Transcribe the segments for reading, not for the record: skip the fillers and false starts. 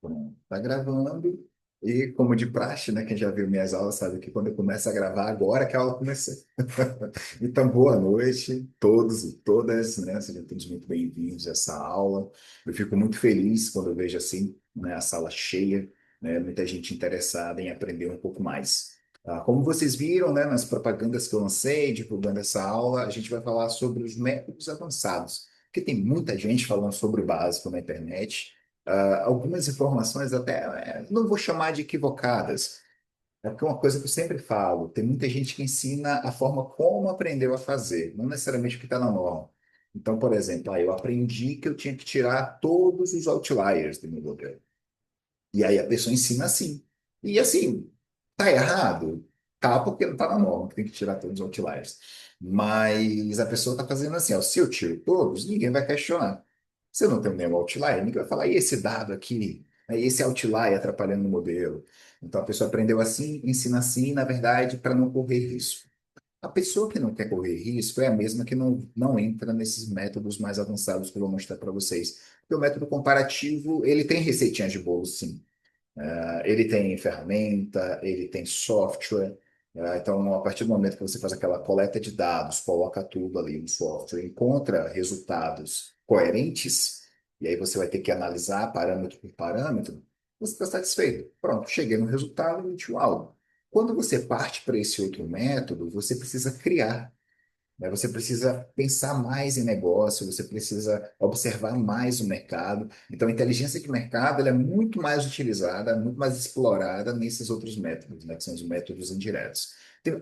Pronto, tá gravando. E como de praxe, né? Quem já viu minhas aulas sabe que quando eu começo a gravar, agora que a aula começou. Então, boa noite, todos e todas, né? Sejam todos muito bem-vindos a essa aula. Eu fico muito feliz quando eu vejo assim, né, a sala cheia, né? Muita gente interessada em aprender um pouco mais. Como vocês viram, né, nas propagandas que eu lancei, divulgando essa aula, a gente vai falar sobre os métodos avançados, porque tem muita gente falando sobre o básico na internet. Algumas informações até não vou chamar de equivocadas, é porque é uma coisa que eu sempre falo, tem muita gente que ensina a forma como aprendeu a fazer, não necessariamente o que está na norma. Então, por exemplo, eu aprendi que eu tinha que tirar todos os outliers do meu modelo. E aí a pessoa ensina assim. E assim, tá errado? Tá, porque não tá na norma, que tem que tirar todos os outliers. Mas a pessoa tá fazendo assim, ó, se eu tiro todos, ninguém vai questionar. Se eu não tenho nenhum outlier, ninguém vai falar, e esse dado aqui? Esse outlier atrapalhando o modelo. Então a pessoa aprendeu assim, ensina assim, na verdade, para não correr risco. A pessoa que não quer correr risco é a mesma que não entra nesses métodos mais avançados que eu vou mostrar para vocês. Porque o método comparativo, ele tem receitinhas de bolo, sim. Ele tem ferramenta, ele tem software. Então, a partir do momento que você faz aquela coleta de dados, coloca tudo ali no software, encontra resultados coerentes, e aí você vai ter que analisar parâmetro por parâmetro, você está satisfeito. Pronto, cheguei no resultado e uau. Quando você parte para esse outro método, você precisa criar, né? Você precisa pensar mais em negócio, você precisa observar mais o mercado. Então, a inteligência de mercado ela é muito mais utilizada, muito mais explorada nesses outros métodos, né? Que são os métodos indiretos.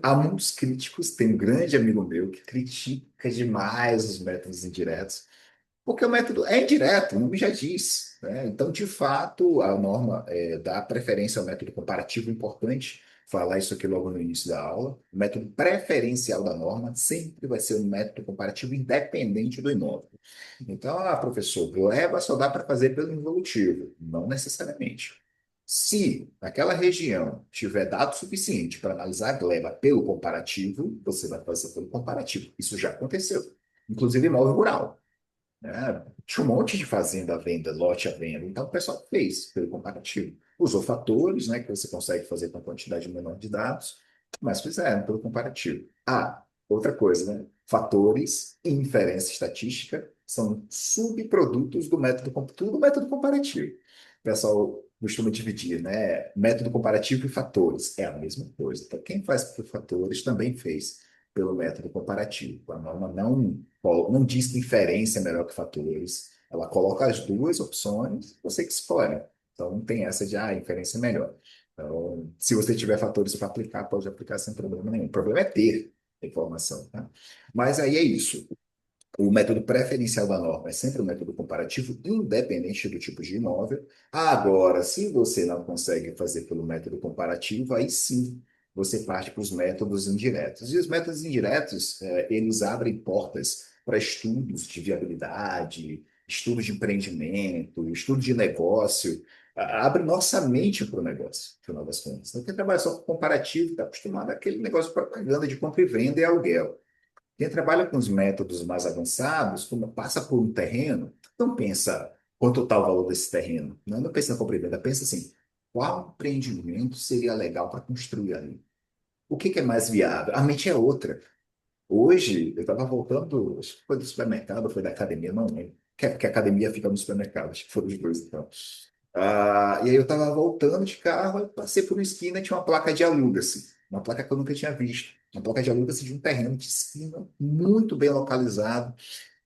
Há muitos críticos, tem um grande amigo meu que critica demais os métodos indiretos, porque o método é indireto, o nome já diz, né? Então, de fato, a norma dá preferência ao método comparativo, importante falar isso aqui logo no início da aula. O método preferencial da norma sempre vai ser um método comparativo independente do imóvel. Então, professor, gleba só dá para fazer pelo involutivo, não necessariamente. Se naquela região tiver dado suficiente para analisar a gleba pelo comparativo, você vai fazer pelo comparativo. Isso já aconteceu, inclusive imóvel rural, né? Tinha um monte de fazenda à venda, lote à venda. Então, o pessoal fez pelo comparativo. Usou fatores, né, que você consegue fazer com a quantidade menor de dados, mas fizeram pelo comparativo. Outra coisa, né? Fatores e inferência estatística são subprodutos do método, tudo do método comparativo. O pessoal costuma dividir, né? Método comparativo e fatores. É a mesma coisa. Então, quem faz por fatores também fez pelo método comparativo. A norma não diz que inferência é melhor que fatores. Ela coloca as duas opções, você que escolhe. Então, não tem essa de, inferência é melhor. Então, se você tiver fatores para aplicar, pode aplicar sem problema nenhum. O problema é ter a informação, tá? Mas aí é isso. O método preferencial da norma é sempre o método comparativo, independente do tipo de imóvel. Agora, se você não consegue fazer pelo método comparativo, aí sim você parte para os métodos indiretos. E os métodos indiretos, eles abrem portas para estudos de viabilidade, estudos de empreendimento, estudo de negócio, abre nossa mente para o negócio, no final das contas. Então, quem trabalha só com comparativo está acostumado àquele negócio de propaganda de compra e venda e aluguel. Quem trabalha com os métodos mais avançados, quando passa por um terreno, não pensa quanto está o valor desse terreno. Não pensa na compra e venda, pensa assim, qual empreendimento seria legal para construir ali? O que é mais viável? A mente é outra. Hoje, eu estava voltando, acho que foi do supermercado, foi da academia, não lembro. Porque a academia fica no supermercado, acho que foram os dois, então. E aí eu estava voltando de carro, eu passei por uma esquina, tinha uma placa de aluga-se, uma placa que eu nunca tinha visto. Uma placa de aluga-se de um terreno de esquina, muito bem localizado.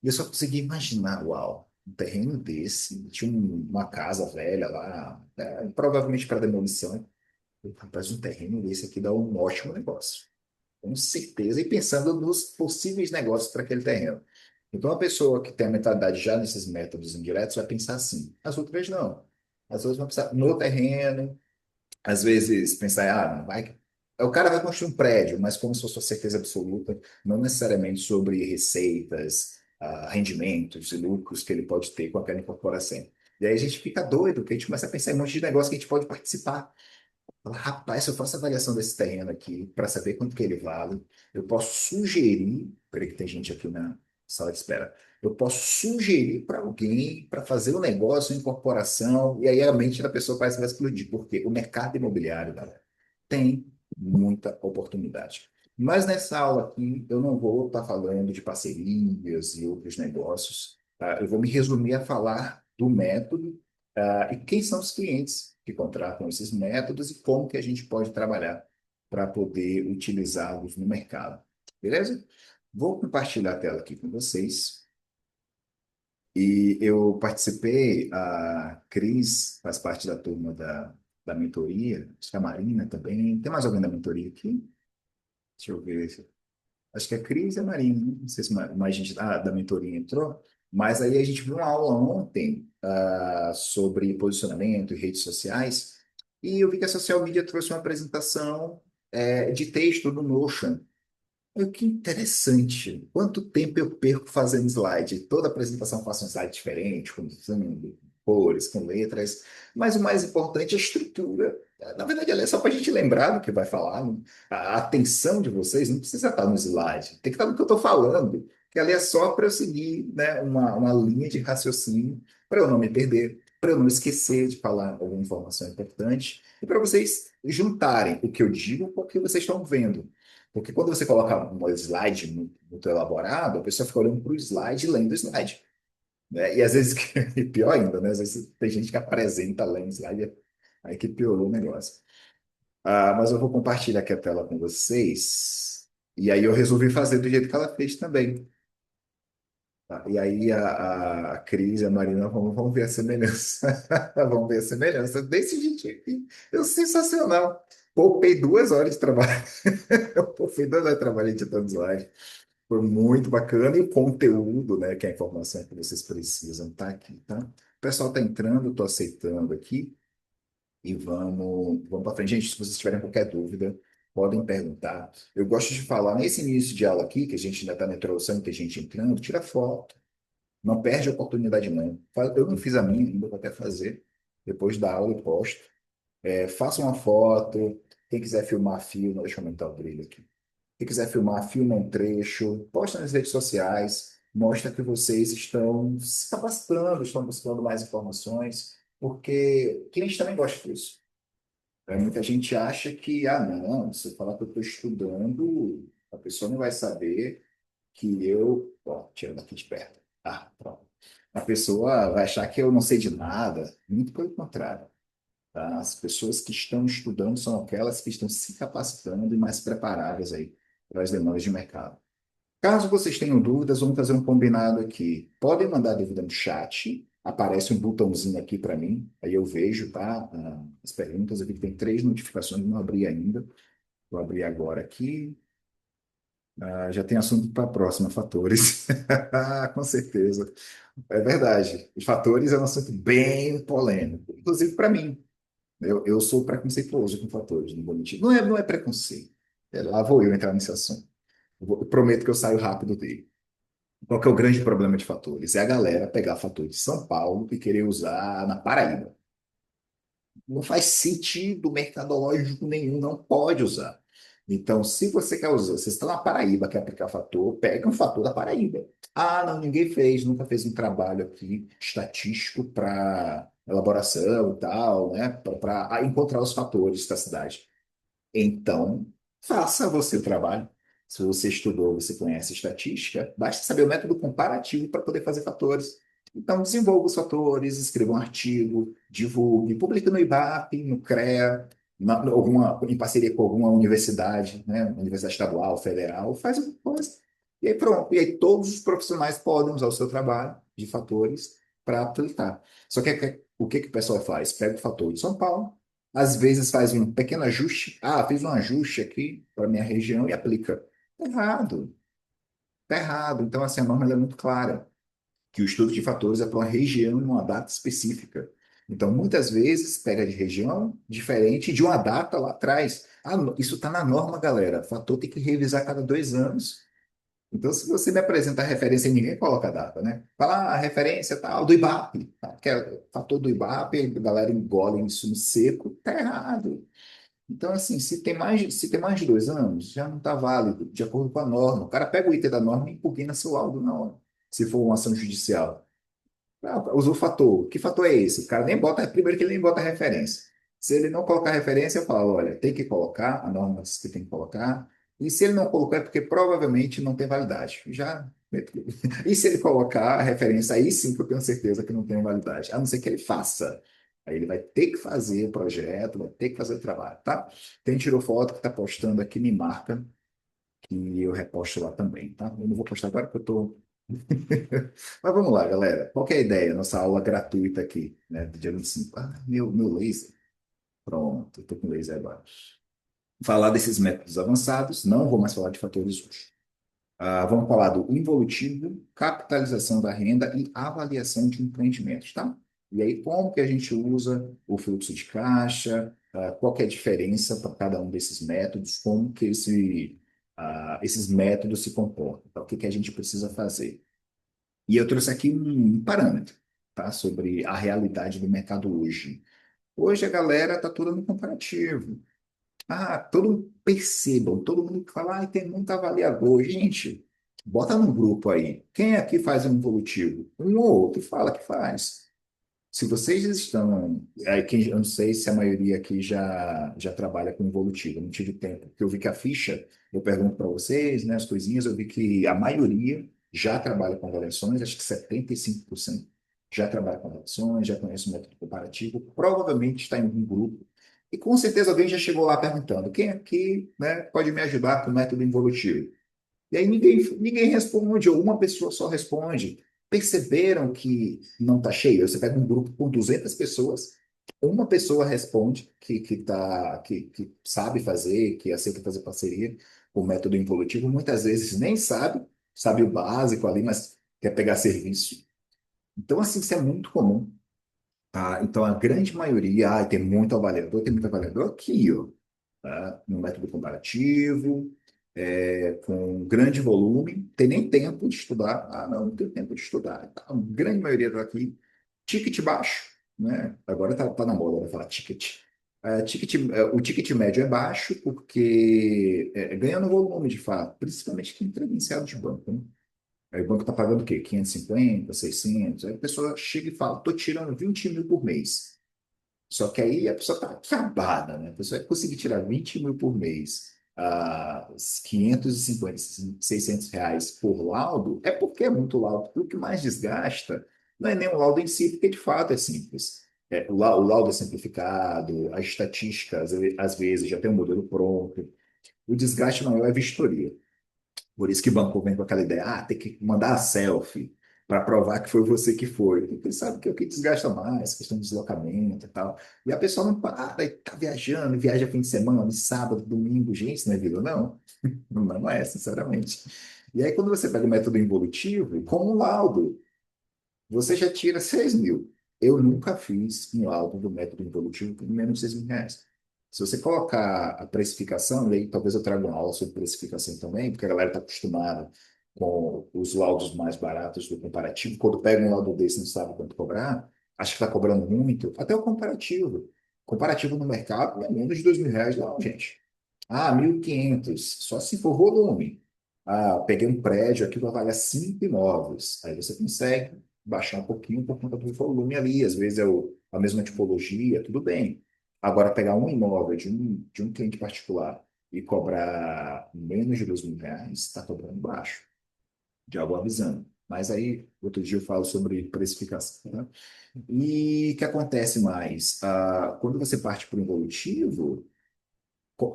E eu só conseguia imaginar, uau, um terreno desse, tinha uma casa velha lá, provavelmente para demolição. Eu, rapaz, um terreno desse aqui dá um ótimo negócio. Com certeza, e pensando nos possíveis negócios para aquele terreno. Então, a pessoa que tem a mentalidade já nesses métodos indiretos vai pensar assim. As outras não. As outras vão pensar no terreno, às vezes pensar, não vai. O cara vai construir um prédio, mas como se fosse uma certeza absoluta, não necessariamente sobre receitas, rendimentos e lucros que ele pode ter com aquela incorporação. E aí a gente fica doido, porque a gente começa a pensar em um monte de negócio que a gente pode participar. Fala, rapaz, se eu faço a avaliação desse terreno aqui para saber quanto que ele vale, eu posso sugerir, peraí que tem gente aqui na sala de espera. Eu posso sugerir para alguém para fazer um negócio, uma incorporação, e aí a mente da pessoa parece que vai explodir, porque o mercado imobiliário, galera, tem muita oportunidade. Mas nessa aula aqui, eu não vou estar falando de parcerias e outros negócios, tá? Eu vou me resumir a falar do método, e quem são os clientes que contratam esses métodos e como que a gente pode trabalhar para poder utilizá-los no mercado. Beleza? Vou compartilhar a tela aqui com vocês. E eu participei, a Cris faz parte da turma da mentoria, acho que a Marina também. Tem mais alguém da mentoria aqui? Deixa eu ver. Acho que a Cris e a Marina, né? Não sei se mais gente da mentoria entrou, mas aí a gente viu uma aula ontem sobre posicionamento e redes sociais, e eu vi que a social media trouxe uma apresentação de texto no Notion. Que interessante. Quanto tempo eu perco fazendo slide? Toda apresentação eu faço um slide diferente, com fundo, cores, com letras. Mas o mais importante é a estrutura. Na verdade, ela é só para a gente lembrar do que vai falar. Né? A atenção de vocês não precisa estar no slide, tem que estar no que eu estou falando. Que ali é só para eu seguir, né, uma linha de raciocínio, para eu não me perder, para eu não esquecer de falar alguma informação importante, e para vocês juntarem o que eu digo com o que vocês estão vendo. Porque quando você coloca um slide muito elaborado, a pessoa fica olhando para o slide e lendo o slide. Né? E às vezes, e pior ainda, né? Às vezes tem gente que apresenta lendo o slide, aí que piorou o negócio. Mas eu vou compartilhar aqui a tela com vocês. E aí eu resolvi fazer do jeito que ela fez também. Tá? E aí a Cris e a Marina vão ver a semelhança. Vão ver a semelhança desse jeito aqui. Eu sensacional. Poupei 2 horas de trabalho. Eu poupei 2 horas de trabalho editando slide. Foi muito bacana e o conteúdo, né, que é a informação que vocês precisam, tá aqui, tá? O pessoal tá entrando, estou aceitando aqui e vamos para frente. Gente, se vocês tiverem qualquer dúvida, podem perguntar. Eu gosto de falar nesse início de aula aqui, que a gente ainda está na introdução, tem gente entrando, tira foto. Não perde a oportunidade, não. Eu não fiz a minha, ainda vou até fazer. Depois da aula eu posto. Faça uma foto. Quem quiser filmar, filma. Deixa eu aumentar o brilho aqui. Quem quiser filmar, filma um trecho, posta nas redes sociais, mostra que vocês estão se capacitando, estão buscando mais informações, porque o cliente também gosta disso. Muita gente acha que, não, se eu falar que eu estou estudando, a pessoa não vai saber que eu. Ó, tirando aqui de perto. Pronto. A pessoa vai achar que eu não sei de nada, muito pelo contrário. Tá? As pessoas que estão estudando são aquelas que estão se capacitando e mais preparadas aí para as demandas de mercado. Caso vocês tenham dúvidas, vamos fazer um combinado aqui. Podem mandar dúvida no chat, aparece um botãozinho aqui para mim, aí eu vejo, tá? As perguntas, eu vi que tem 3 notificações, não abri ainda. Vou abrir agora aqui. Já tem assunto para a próxima, fatores. Com certeza. É verdade. Os fatores é um assunto bem polêmico, inclusive para mim. Eu sou preconceituoso com fatores, não vou mentir. Não é preconceito. Lá vou eu entrar nesse assunto. Eu prometo que eu saio rápido dele. Qual que é o grande problema de fatores? É a galera pegar fator de São Paulo e querer usar na Paraíba. Não faz sentido mercadológico nenhum, não pode usar. Então, se você quer usar, você está na Paraíba, quer aplicar fator, pega um fator da Paraíba. Não, ninguém fez, nunca fez um trabalho aqui estatístico para elaboração e tal, né? Para encontrar os fatores da cidade. Então, faça você o trabalho. Se você estudou, você conhece estatística, basta saber o método comparativo para poder fazer fatores. Então, desenvolva os fatores, escreva um artigo, divulgue, publique no IBAP, no CREA, em parceria com alguma universidade, né, universidade estadual, federal, faz uma coisa. E aí pronto. E aí todos os profissionais podem usar o seu trabalho de fatores para aplicar. Só que o que o pessoal faz? Pega o fator de São Paulo, às vezes faz um pequeno ajuste. Fiz um ajuste aqui para minha região e aplica. Tá errado. Tá errado. Então, assim, a norma ela é muito clara, que o estudo de fatores é para uma região e uma data específica. Então, muitas vezes, pega de região diferente de uma data lá atrás. Isso está na norma, galera. Fator tem que revisar a cada 2 anos. Então, se você me apresenta a referência, ninguém coloca a data, né? Fala a referência tal do IBAP, tá? Que é fator do IBAP, a galera engole isso no seco, tá errado. Então, assim, se tem mais de 2 anos, já não está válido, de acordo com a norma. O cara pega o item da norma e impugna seu laudo na hora. Se for uma ação judicial. Ah, usa o fator. Que fator é esse? O cara nem bota, primeiro que ele nem bota referência. Se ele não colocar referência, eu falo, olha, tem que colocar, a norma diz que tem que colocar. E se ele não colocar, é porque provavelmente não tem validade. Já. E se ele colocar a referência, aí sim que eu tenho certeza que não tem validade. A não ser que ele faça. Aí ele vai ter que fazer o projeto, vai ter que fazer o trabalho, tá? Quem tirou foto que está postando aqui, me marca, que eu reposto lá também, tá? Eu não vou postar agora porque eu tô. Mas vamos lá, galera. Qual que é a ideia? Nossa aula gratuita aqui, né? Do dia 25. Ah, meu laser. Pronto, eu tô com laser agora. Falar desses métodos avançados, não vou mais falar de fatores hoje. Vamos falar do involutivo, capitalização da renda e avaliação de empreendimentos, tá? E aí, como que a gente usa o fluxo de caixa, qual que é a diferença para cada um desses métodos, como que esses métodos se comportam, tá? O que que a gente precisa fazer. E eu trouxe aqui um parâmetro, tá? Sobre a realidade do mercado hoje. Hoje a galera está toda no comparativo. Percebam, todo mundo que fala, tem muito avaliador. Gente, bota no grupo aí. Quem aqui faz um evolutivo? Um ou outro fala que faz. Se vocês estão. Eu não sei se a maioria aqui já trabalha com evolutivo, eu não tive tempo, porque eu vi que a ficha, eu pergunto para vocês, né, as coisinhas, eu vi que a maioria já trabalha com avaliações, acho que 75% já trabalha com avaliações, já conhece o método comparativo, provavelmente está em algum grupo. E com certeza alguém já chegou lá perguntando: quem aqui, né, pode me ajudar com o método involutivo? E aí ninguém responde, ou uma pessoa só responde. Perceberam que não está cheio? Você pega um grupo com 200 pessoas, uma pessoa responde que sabe fazer, que aceita fazer parceria com o método involutivo. Muitas vezes nem sabe o básico ali, mas quer pegar serviço. Então, assim, isso é muito comum. Tá? Então, a grande maioria, tem muito avaliador aqui, ó, tá? No método comparativo, com grande volume, tem nem tempo de estudar. Não tenho tempo de estudar. Tá? A grande maioria está aqui. Ticket baixo, né? Agora tá na moda, vai falar ticket. O ticket médio é baixo porque ganha no volume, de fato, principalmente quem é credenciado de banco, né? Aí o banco está pagando o quê? 550, 600. Aí a pessoa chega e fala, estou tirando 20 mil por mês. Só que aí a pessoa está acabada, né? A pessoa vai conseguir tirar 20 mil por mês, 550, R$ 600 por laudo, é porque é muito laudo. O que mais desgasta não é nem o laudo em si, porque de fato é simples. O laudo é simplificado, a estatística, às vezes, já tem um modelo pronto. O desgaste maior é a vistoria. Por isso que o banco vem com aquela ideia, tem que mandar a selfie para provar que foi você que foi. Porque sabe que é o que desgasta mais, questão de deslocamento e tal. E a pessoa não para e tá viajando, viaja fim de semana, sábado, domingo, gente, isso não é vida, não. Não é, sinceramente. E aí, quando você pega o método involutivo, como um laudo, você já tira 6 mil. Eu nunca fiz um laudo do método involutivo por menos de R$ 6.000. Se você colocar a precificação, e aí talvez eu traga uma aula sobre precificação também, porque a galera está acostumada com os laudos mais baratos do comparativo. Quando pega um laudo desse e não sabe quanto cobrar, acha que está cobrando muito. Até o comparativo. Comparativo no mercado não é menos de R$ 2.000, não, gente. 1.500, só se for volume. Peguei um prédio aqui, vai valer 5 imóveis. Aí você consegue baixar um pouquinho por conta do volume ali. Às vezes a mesma tipologia, tudo bem. Agora, pegar um imóvel de um cliente particular e cobrar menos de R$ 2.000, está cobrando baixo. Já vou avisando. Mas aí, outro dia eu falo sobre precificação, né? E o que acontece mais? Quando você parte para o involutivo,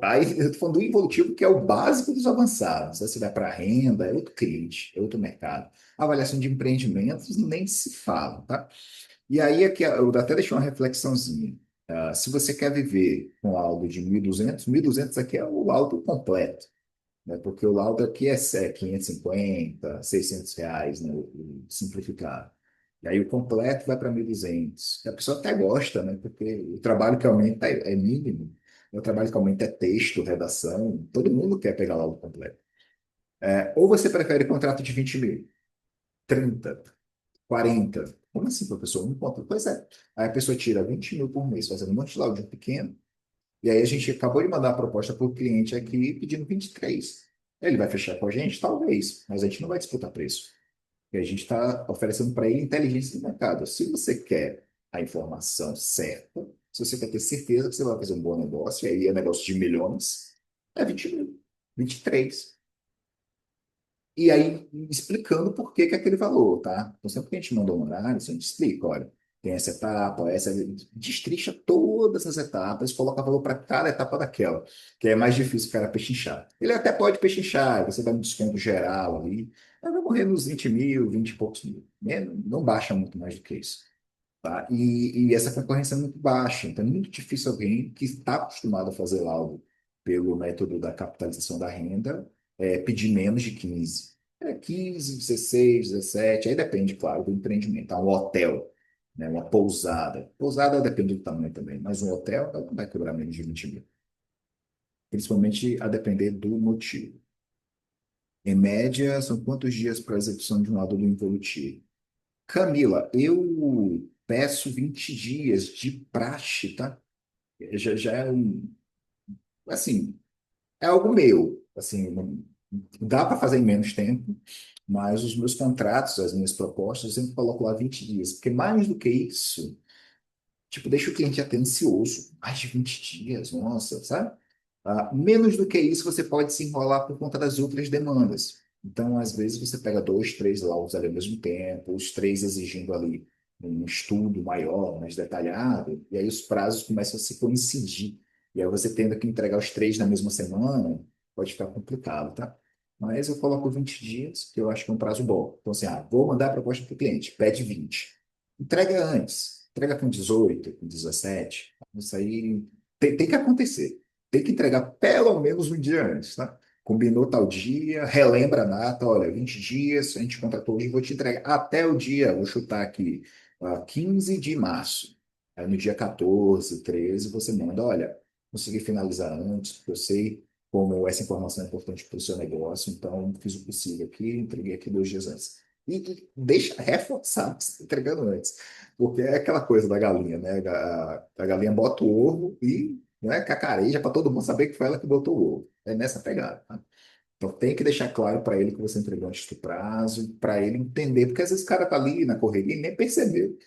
aí eu estou falando do involutivo, que é o básico dos avançados. Aí você vai para a renda, é outro cliente, é outro mercado. A avaliação de empreendimentos nem se fala, tá? E aí aqui eu até deixei uma reflexãozinha. Se você quer viver com laudo de 1.200 aqui é o laudo completo, né? Porque o laudo aqui é 550, R$ 600, né? O simplificado. E aí o completo vai para 1.200. E a pessoa até gosta, né? Porque o trabalho que aumenta é mínimo. O trabalho que aumenta é texto, redação. Todo mundo quer pegar laudo completo. Ou você prefere contrato de 20 mil, 30, 40. Como assim, professor? Um ponto. Pois é. Aí a pessoa tira 20 mil por mês fazendo um monte de laudo pequeno. E aí a gente acabou de mandar a proposta para o cliente aqui pedindo 23. Ele vai fechar com a gente? Talvez, mas a gente não vai disputar preço. E a gente está oferecendo para ele inteligência de mercado. Se você quer a informação certa, se você quer ter certeza que você vai fazer um bom negócio, e aí é negócio de milhões, é 20 mil, 23. E aí, explicando por que que é aquele valor, tá? Então, sempre que a gente manda um análise, a gente explica, olha, tem essa etapa, essa, destrincha todas as etapas, coloca valor para cada etapa daquela, que é mais difícil o cara pechinchar. Ele até pode pechinchar, você dá um desconto geral ali, mas vai morrer nos 20 mil, 20 e poucos mil. Né? Não baixa muito mais do que isso. Tá? E essa concorrência é muito baixa, então é muito difícil alguém que está acostumado a fazer laudo pelo método da capitalização da renda pedir menos de 15. 15, 16, 17, aí depende, claro, do empreendimento. Um hotel, né, uma pousada. Pousada depende do tamanho também, mas um hotel ela não vai cobrar menos de 20 mil, principalmente a depender do motivo. Em média, são quantos dias para a execução de um laudo do involutivo? Camila, eu peço 20 dias de praxe, tá? Já é assim, é algo meu, assim, dá para fazer em menos tempo, mas os meus contratos, as minhas propostas, eu sempre coloco lá 20 dias, porque mais do que isso, tipo, deixa o cliente até ansioso, mais de 20 dias, nossa, sabe? Menos do que isso, você pode se enrolar por conta das outras demandas. Então, às vezes, você pega dois, três laudos ali ao mesmo tempo, os três exigindo ali um estudo maior, mais detalhado, e aí os prazos começam a se coincidir. E aí você tendo que entregar os três na mesma semana, pode ficar complicado, tá? Mas eu coloco 20 dias, que eu acho que é um prazo bom. Então, assim, vou mandar a proposta para o cliente, pede 20. Entrega antes, entrega com 18, com 17. Isso aí tem que acontecer. Tem que entregar pelo menos um dia antes, tá? Combinou tal dia, relembra a data, olha, 20 dias, a gente contratou hoje, vou te entregar até o dia, vou chutar aqui, 15 de março. Aí no dia 14, 13, você manda, olha, consegui finalizar antes, porque eu sei como essa informação é importante para o seu negócio, então fiz o possível aqui, entreguei aqui 2 dias antes. E deixa reforçar que você está entregando antes, porque é aquela coisa da galinha, né? A galinha bota o ovo e né, cacareja para todo mundo saber que foi ela que botou o ovo. É nessa pegada, tá? Então tem que deixar claro para ele que você entregou antes do prazo, para ele entender, porque às vezes o cara tá ali na correria e nem percebeu.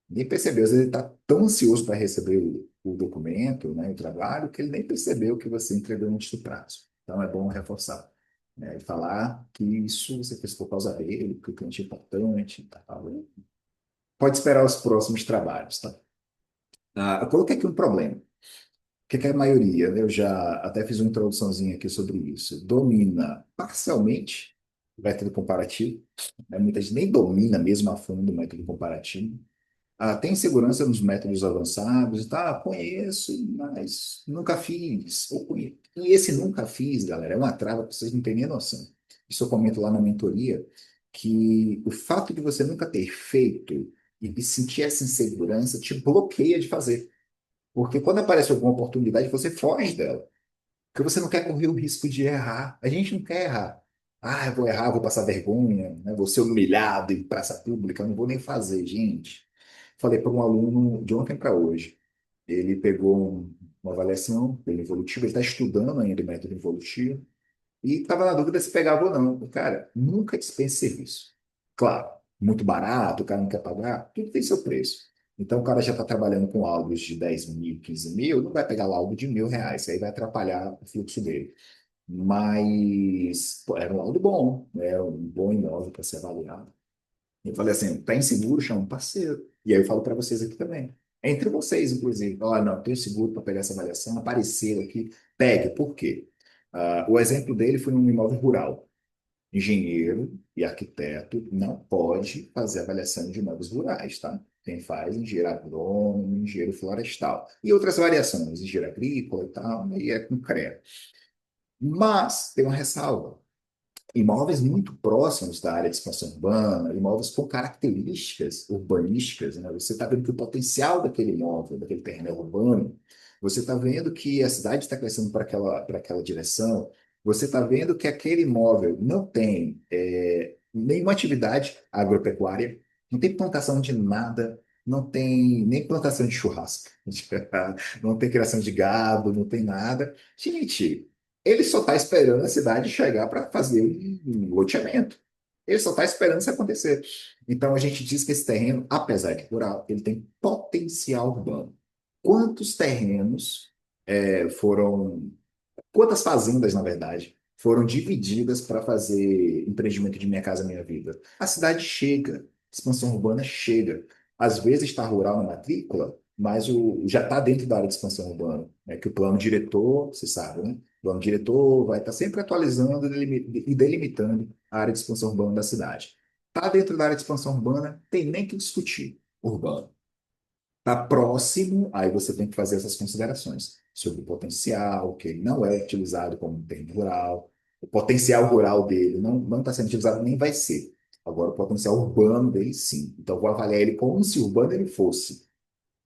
Nem percebeu, às vezes ele está tão ansioso para receber o documento, né, o trabalho, que ele nem percebeu que você entregou antes do prazo. Então é bom reforçar, né, e falar que isso você fez por causa dele, que o cliente é importante, tá? Pode esperar os próximos trabalhos, tá? Eu coloquei aqui um problema. O que que é a maioria, né? Eu já até fiz uma introduçãozinha aqui sobre isso. Domina parcialmente o método comparativo, né? Muita gente nem domina mesmo a fundo o método comparativo. Tem segurança nos métodos avançados, tá? Conheço, mas nunca fiz. E esse nunca fiz, galera, é uma trava que vocês não têm nem noção. Isso eu comento lá na mentoria, que o fato de você nunca ter feito e sentir essa insegurança te bloqueia de fazer. Porque quando aparece alguma oportunidade, você foge dela. Porque você não quer correr o risco de errar. A gente não quer errar. Eu vou errar, vou passar vergonha, né? Vou ser humilhado em praça pública, eu não vou nem fazer, gente. Falei para um aluno de ontem para hoje. Ele pegou uma avaliação pelo evolutivo, ele está estudando ainda o método evolutivo, e estava na dúvida se pegava ou não. Cara, nunca dispense serviço. Claro, muito barato, o cara não quer pagar, tudo tem seu preço. Então, o cara já está trabalhando com laudos de 10 mil, 15 mil, não vai pegar laudo de R$ 1.000, isso aí vai atrapalhar o fluxo dele. Mas pô, era um laudo bom, né? Era um bom imóvel para ser avaliado. Eu falei assim, tá inseguro, chama um parceiro. E aí eu falo para vocês aqui também. Entre vocês, inclusive. Olha, não, tenho seguro para pegar essa avaliação, apareceu aqui, pegue. Por quê? O exemplo dele foi um imóvel rural. Engenheiro e arquiteto não pode fazer avaliação de imóveis rurais, tá? Quem faz engenheiro agrônomo, engenheiro florestal. E outras variações, engenheiro agrícola e tal, e é com CREA. Mas tem uma ressalva. Imóveis muito próximos da área de expansão urbana, imóveis com características urbanísticas, né? Você está vendo que o potencial daquele imóvel, daquele terreno é urbano, você está vendo que a cidade está crescendo para aquela direção, você está vendo que aquele imóvel não tem nenhuma atividade agropecuária, não tem plantação de nada, não tem nem plantação de churrasco, não tem criação de gado, não tem nada. Gente, ele só está esperando a cidade chegar para fazer um loteamento. Ele só está esperando isso acontecer. Então, a gente diz que esse terreno, apesar de rural, ele tem potencial urbano. Quantos terrenos foram quantas fazendas, na verdade, foram divididas para fazer empreendimento de Minha Casa Minha Vida? A cidade chega, expansão urbana chega. Às vezes está rural na matrícula, mas já está dentro da área de expansão urbana. Né? Que o plano diretor, você sabe, né? O plano diretor vai estar sempre atualizando e delimitando a área de expansão urbana da cidade. Está dentro da área de expansão urbana, tem nem que discutir urbano. Está próximo, aí você tem que fazer essas considerações sobre o potencial, que ele não é utilizado como um terreno rural, o potencial rural dele não está sendo utilizado, nem vai ser. Agora, o potencial urbano dele, sim. Então, eu vou avaliar ele como se urbano ele fosse.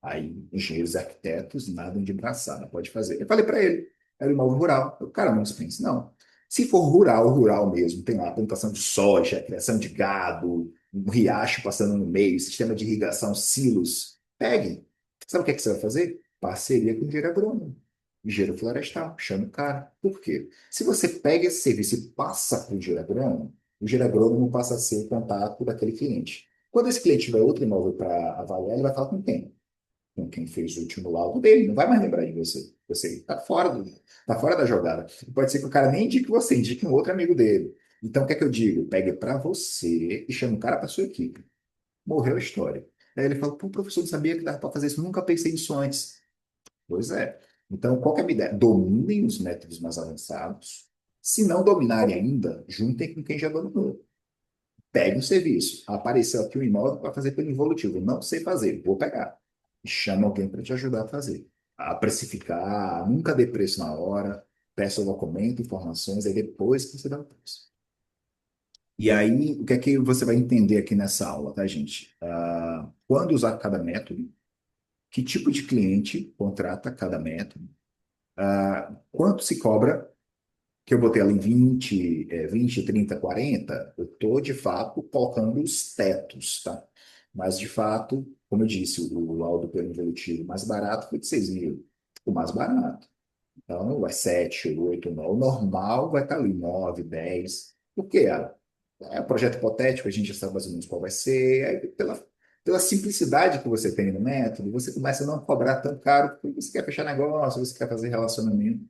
Aí, engenheiros e arquitetos, nada de braçada, pode fazer. Eu falei para ele, era imóvel rural. O cara não dispensa, não. Se for rural, rural mesmo, tem lá plantação de soja, criação de gado, um riacho passando no meio, sistema de irrigação, silos, pegue. Sabe o que é que você vai fazer? Parceria com o engenheiro agrônomo, engenheiro florestal, chama o cara. Por quê? Se você pega esse serviço e passa para o engenheiro agrônomo passa a ser o contato daquele cliente. Quando esse cliente tiver outro imóvel para avaliar, ele vai falar com quem fez o último laudo dele, não vai mais lembrar de você. Você tá fora da jogada. Pode ser que o cara nem indique você, indique um outro amigo dele. Então, o que é que eu digo? Pegue para você e chama o cara para sua equipe. Morreu a história. Aí ele fala, pô, professor, não sabia que dava para fazer isso, nunca pensei nisso antes. Pois é. Então, qual que é a minha ideia? Dominem os métodos mais avançados. Se não dominarem ainda, juntem com quem já dominou. Pegue um serviço. Apareceu aqui um imóvel para fazer pelo involutivo. Não sei fazer, vou pegar. E chama alguém para te ajudar a fazer. A precificar, nunca dê preço na hora, peça o documento, informações, aí depois que você dá o preço. E aí, o que é que você vai entender aqui nessa aula, tá, gente? Quando usar cada método, que tipo de cliente contrata cada método, quanto se cobra que eu botei ela em 20, 30, 40, eu estou, de fato, colocando os tetos, tá? Mas, de fato, como eu disse, o laudo pelo involutivo mais barato foi de 6 mil, o mais barato. Então, é 7, 8, 9. O normal vai estar ali, 9, 10. Por quê? É um projeto hipotético, a gente já sabe mais ou menos qual vai ser. Aí, pela simplicidade que você tem no método, você começa a não cobrar tão caro, porque você quer fechar negócio, você quer fazer relacionamento.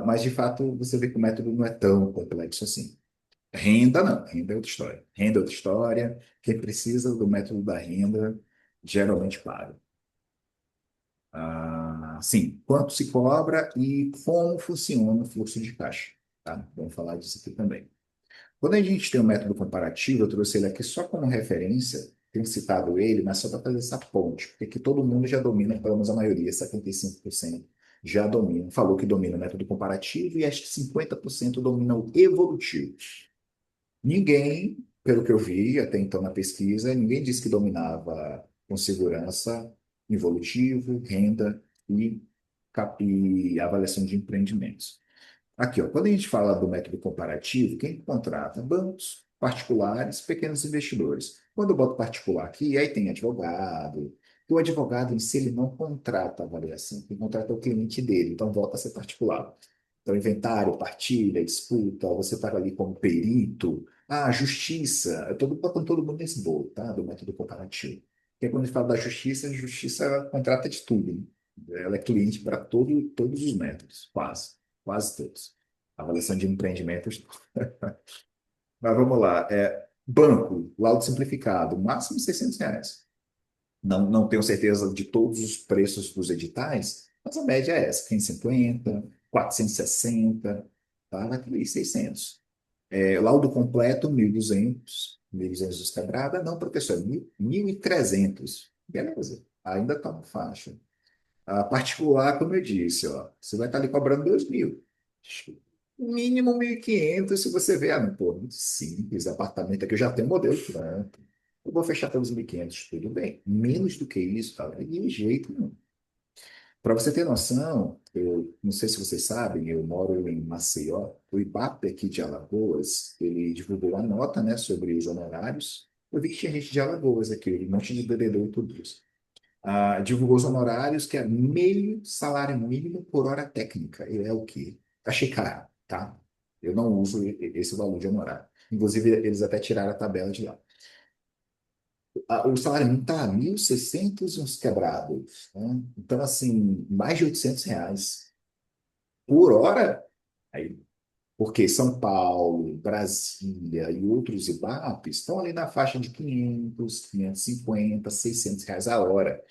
Mas, de fato, você vê que o método não é tão complexo assim. Renda, não. Renda é outra história. Renda é outra história. Quem precisa do método da renda, geralmente paga. Sim, quanto se cobra e como funciona o fluxo de caixa. Tá? Vamos falar disso aqui também. Quando a gente tem um método comparativo, eu trouxe ele aqui só como referência, tenho citado ele, mas só para fazer essa ponte, porque aqui todo mundo já domina, pelo menos a maioria, 75% já domina, falou que domina o método comparativo e acho que 50% domina o evolutivo. Ninguém, pelo que eu vi até então na pesquisa, ninguém disse que dominava com segurança evolutivo, renda e avaliação de empreendimentos. Aqui, ó, quando a gente fala do método comparativo, quem contrata? Bancos, particulares, pequenos investidores. Quando eu boto particular aqui, aí tem advogado. O advogado em si, ele não contrata a avaliação, quem contrata é o cliente dele, então volta a ser particular. Então, inventário, partilha, disputa, você está ali como perito. Justiça, eu estou botando todo mundo nesse bolo, tá? Do método comparativo. Porque quando a gente fala da justiça, a justiça contrata de tudo, né? Ela é cliente para todos os métodos, quase todos. Avaliação de empreendimentos. Mas vamos lá. Banco, laudo simplificado, máximo R$ 600. Não tenho certeza de todos os preços dos editais, mas a média é essa: 550, 460, tá? Vai ter 600. Laudo completo, 1.200, 1.200 desquebrada. Não, professor, 1.300. Beleza, ainda está na faixa. A particular, como eu disse, ó, você vai estar ali cobrando 2.000. Mínimo 1.500 se você vê, não, pô, muito simples, apartamento aqui, eu já tenho modelo pronto. Eu vou fechar pelos 1.500, tudo bem. Menos do que isso, cara, de jeito nenhum. Para você ter noção, eu não sei se vocês sabem, eu moro em Maceió, o IBAP aqui de Alagoas, ele divulgou a nota, né, sobre os honorários. Eu vi que tinha gente de Alagoas aqui, um monte de bebedor e tudo isso. Divulgou os honorários, que é meio salário mínimo por hora técnica. E é o quê? Achei caro, tá? Eu não uso esse valor de honorário. Inclusive, eles até tiraram a tabela de lá. O salário mínimo está 1.600 e uns quebrados, né? Então, assim, mais de R$ 800 por hora. Aí, porque São Paulo, Brasília e outros IBAPs estão ali na faixa de 500, 550, R$ 600 a hora.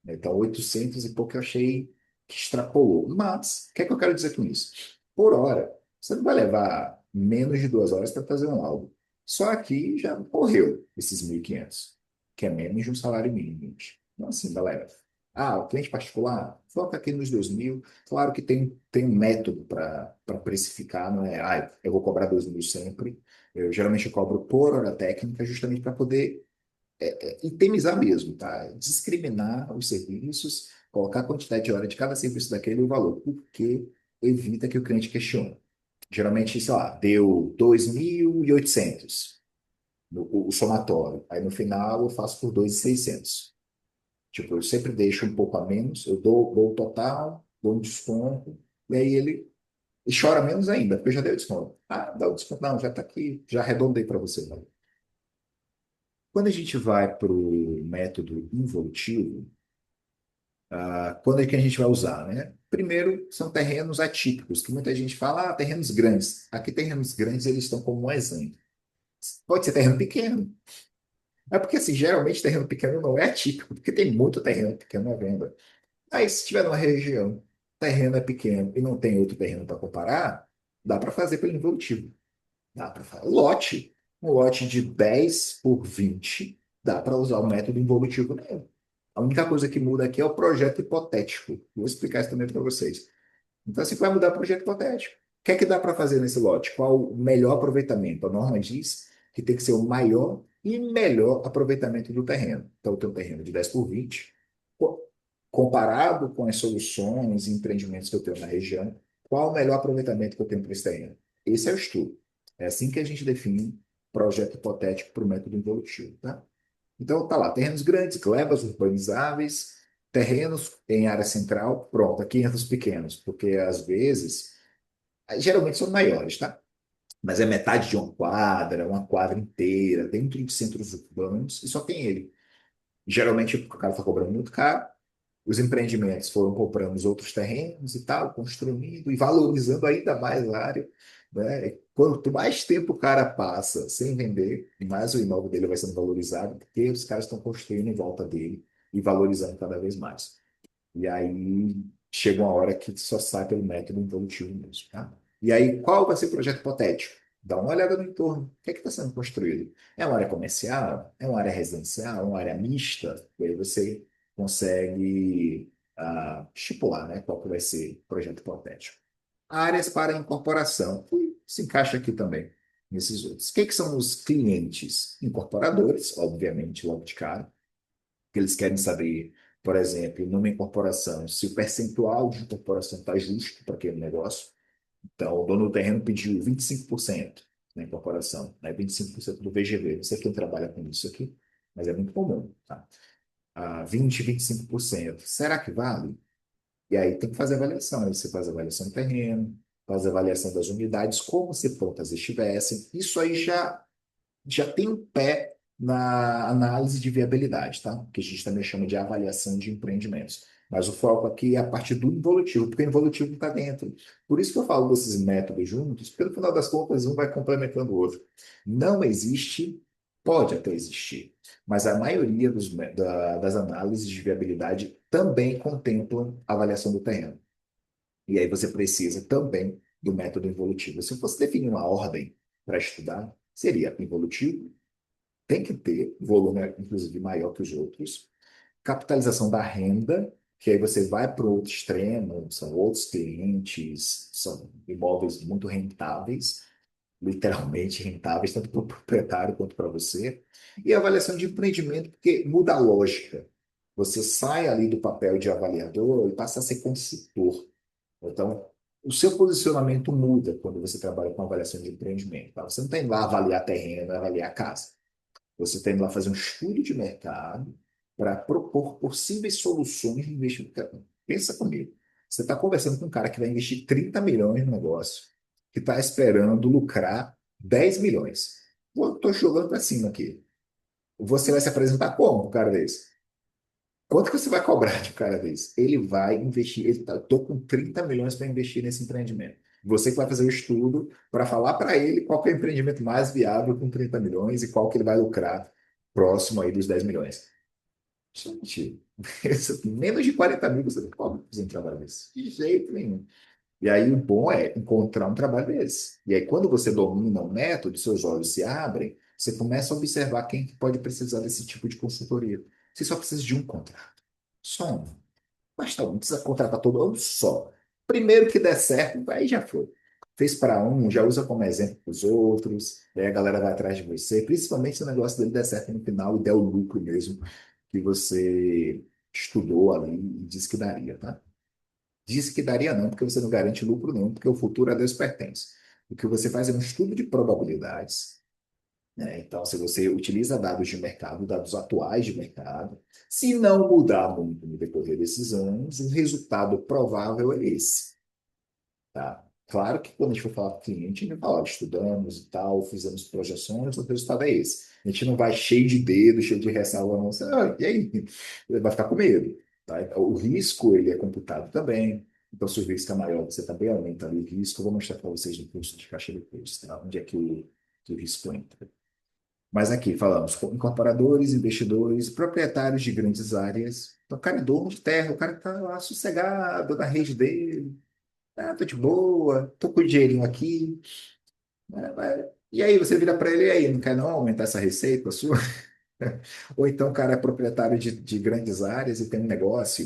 Então, 800 e pouco eu achei que extrapolou. Mas, o que é que eu quero dizer com isso? Por hora, você não vai levar menos de 2 horas para fazer um álbum. Só aqui já correu esses 1.500, que é menos de um salário mínimo, gente. Então, assim, galera. Ah, o cliente particular, foca aqui nos 2.000. Claro que tem um método para precificar, não é? Ah, eu vou cobrar 2.000 sempre. Eu geralmente cobro por hora técnica, justamente para poder itemizar mesmo, tá? Discriminar os serviços, colocar a quantidade de hora de cada serviço daquele e o valor, porque evita que o cliente questione. Geralmente, sei lá, deu 2.800 o somatório. Aí no final eu faço por 2.600. Tipo, eu sempre deixo um pouco a menos, eu dou o total, dou um desconto, e aí ele chora menos ainda, porque eu já dei o desconto. Ah, dá o desconto. Não, já está aqui, já arredondei para você. Né? Quando a gente vai para o método involutivo, quando é que a gente vai usar, né? Primeiro, são terrenos atípicos, que muita gente fala, terrenos grandes. Aqui, terrenos grandes, eles estão como um exemplo. Pode ser terreno pequeno. É porque, assim, geralmente terreno pequeno não é atípico, porque tem muito terreno pequeno à venda. Aí, se tiver numa região, terreno é pequeno e não tem outro terreno para comparar, dá para fazer pelo involutivo. Dá para fazer. Lote. Um lote de 10 por 20, dá para usar o método involutivo nele. A única coisa que muda aqui é o projeto hipotético. Vou explicar isso também para vocês. Então, assim, vai mudar o projeto hipotético. O que é que dá para fazer nesse lote? Qual o melhor aproveitamento? A norma diz que tem que ser o maior e melhor aproveitamento do terreno. Então, eu tenho um terreno de 10 por 20, co- comparado com as soluções e empreendimentos que eu tenho na região, qual o melhor aproveitamento que eu tenho para esse terreno? Esse é o estudo. É assim que a gente define projeto hipotético para o método involutivo, tá? Então, tá lá, terrenos grandes, glebas urbanizáveis, terrenos em área central, pronto, aqui entra os pequenos, porque às vezes, geralmente são maiores, tá? Mas é metade de uma quadra inteira, dentro de centros urbanos, e só tem ele. Geralmente o cara está cobrando muito caro, os empreendimentos foram comprando os outros terrenos e tal, construindo e valorizando ainda mais a área, né? E quanto mais tempo o cara passa sem vender, mais o imóvel dele vai sendo valorizado, porque os caras estão construindo em volta dele e valorizando cada vez mais. E aí chega uma hora que só sai pelo método involutivo mesmo, tá? E aí, qual vai ser o projeto hipotético? Dá uma olhada no entorno. O que é que está sendo construído? É uma área comercial? É uma área residencial? É uma área mista? E aí você consegue estipular, né, qual que vai ser o projeto hipotético. Áreas para incorporação. Se encaixa aqui também, nesses outros. O que, que são os clientes? Incorporadores, obviamente, logo de cara que eles querem saber, por exemplo, numa incorporação, se o percentual de incorporação está justo para aquele negócio. Então, o dono do terreno pediu 25% na incorporação, né? 25% do VGV. Não sei quem trabalha com isso aqui, mas é muito comum, tá? 20, 25%. Será que vale? E aí tem que fazer avaliação. Aí você faz a avaliação do terreno, faz a avaliação das unidades, como se prontas estivessem. Isso aí já tem um pé na análise de viabilidade, tá? Que a gente também chama de avaliação de empreendimentos. Mas o foco aqui é a parte do involutivo, porque o involutivo está dentro. Por isso que eu falo desses métodos juntos, porque no final das contas um vai complementando o outro. Não existe, pode até existir, mas a maioria das análises de viabilidade também contemplam a avaliação do terreno. E aí você precisa também do método involutivo. Se eu fosse definir uma ordem para estudar, seria involutivo, tem que ter volume, inclusive, maior que os outros. Capitalização da renda, que aí você vai para o outro extremo, são outros clientes, são imóveis muito rentáveis, literalmente rentáveis, tanto para o proprietário quanto para você. E avaliação de empreendimento, porque muda a lógica. Você sai ali do papel de avaliador e passa a ser consultor. Então, o seu posicionamento muda quando você trabalha com avaliação de empreendimento. Tá? Você não tem lá avaliar terreno, avaliar casa. Você tem lá fazer um estudo de mercado para propor possíveis soluções de investimento. Pensa comigo. Você está conversando com um cara que vai investir 30 milhões no negócio. que está esperando lucrar 10 milhões. Eu estou jogando para cima aqui. Você vai se apresentar como, um cara desse? Quanto que você vai cobrar de um cara desse? Ele vai investir, ele tá, tô com 30 milhões para investir nesse empreendimento. Você que vai fazer o estudo para falar para ele qual que é o empreendimento mais viável com 30 milhões e qual que ele vai lucrar próximo aí dos 10 milhões. Gente, menos de 40 mil você não cobra por fazer um trabalho desse. De jeito nenhum. E aí o bom é encontrar um trabalho desse. E aí quando você domina o método, seus olhos se abrem, você começa a observar quem que pode precisar desse tipo de consultoria. Você só precisa de um contrato. Só um. Basta um. Não precisa contratar todo mundo só. Primeiro que der certo, aí já foi. Fez para um, já usa como exemplo para os outros, aí a galera vai atrás de você, principalmente se o negócio dele der certo no final e der o lucro mesmo que você estudou ali e disse que daria, tá? Disse que daria não, porque você não garante lucro não, porque o futuro a Deus pertence. O que você faz é um estudo de probabilidades, né? Então, se você utiliza dados de mercado, dados atuais de mercado, se não mudar muito no decorrer desses anos, o resultado provável é esse, tá? Claro que quando a gente for falar para o cliente, a gente vai falar, "Olha, estudamos e tal, fizemos projeções, o resultado é esse. A gente não vai cheio de dedo, cheio de ressalva, não. E aí? Ele vai ficar com medo. Tá? Então, o risco, ele é computado também. Então, se o risco é maior, você também aumenta ali o risco. Eu vou mostrar para vocês no curso de caixa depois, tá? Onde é que o risco entra. Mas aqui falamos com incorporadores, investidores, proprietários de grandes áreas. Então, o cara é dono de terra, o cara está lá sossegado na rede dele. Ah, tô de boa, tô com o dinheirinho aqui. E aí você vira para ele, e aí, não quer não aumentar essa receita sua? Ou então o cara é proprietário de grandes áreas e tem um negócio,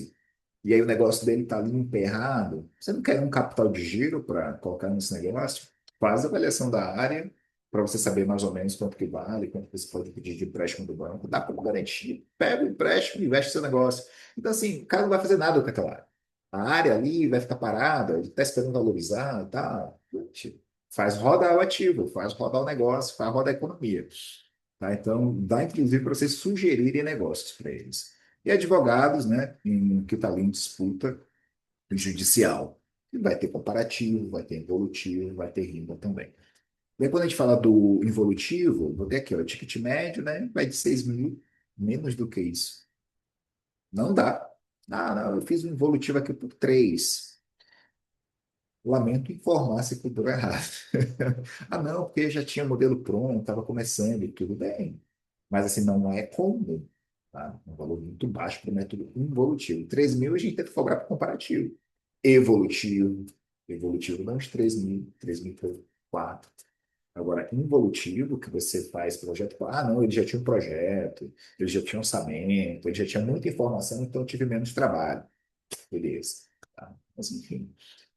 e aí o negócio dele está ali emperrado. Você não quer um capital de giro para colocar nesse negócio? Faz a avaliação da área para você saber mais ou menos quanto que vale, quanto que você pode pedir de empréstimo do banco. Dá como garantia. Pega o empréstimo e investe no seu negócio. Então, assim, o cara não vai fazer nada com aquela área. A área ali vai ficar parada, ele está esperando valorizar, tá? Faz rodar o ativo, faz rodar o negócio, faz rodar a economia. Tá? Então, dá inclusive para vocês sugerirem negócios para eles. E advogados, né, que está ali em disputa judicial. E vai ter comparativo, vai ter involutivo, vai ter renda também. E aí, quando a gente fala do involutivo, vou ter aqui, ó, o ticket médio, né, vai de 6 mil, menos do que isso. Não dá. Ah, não, eu fiz um involutivo aqui por 3. Lamento informar se tudo errado. Ah, não, porque já tinha modelo pronto, estava começando e tudo bem. Mas assim, não é comum. Tá? Um valor muito baixo para o método involutivo. 3 mil a gente tem que cobrar para comparativo. Evolutivo. Evolutivo dá uns 3 mil, 3 mil por 4. Agora, involutivo, que você faz projeto, ah, não, ele já tinha um projeto, ele já tinha um orçamento, ele já tinha muita informação, então eu tive menos trabalho. Beleza. Tá? Mas enfim.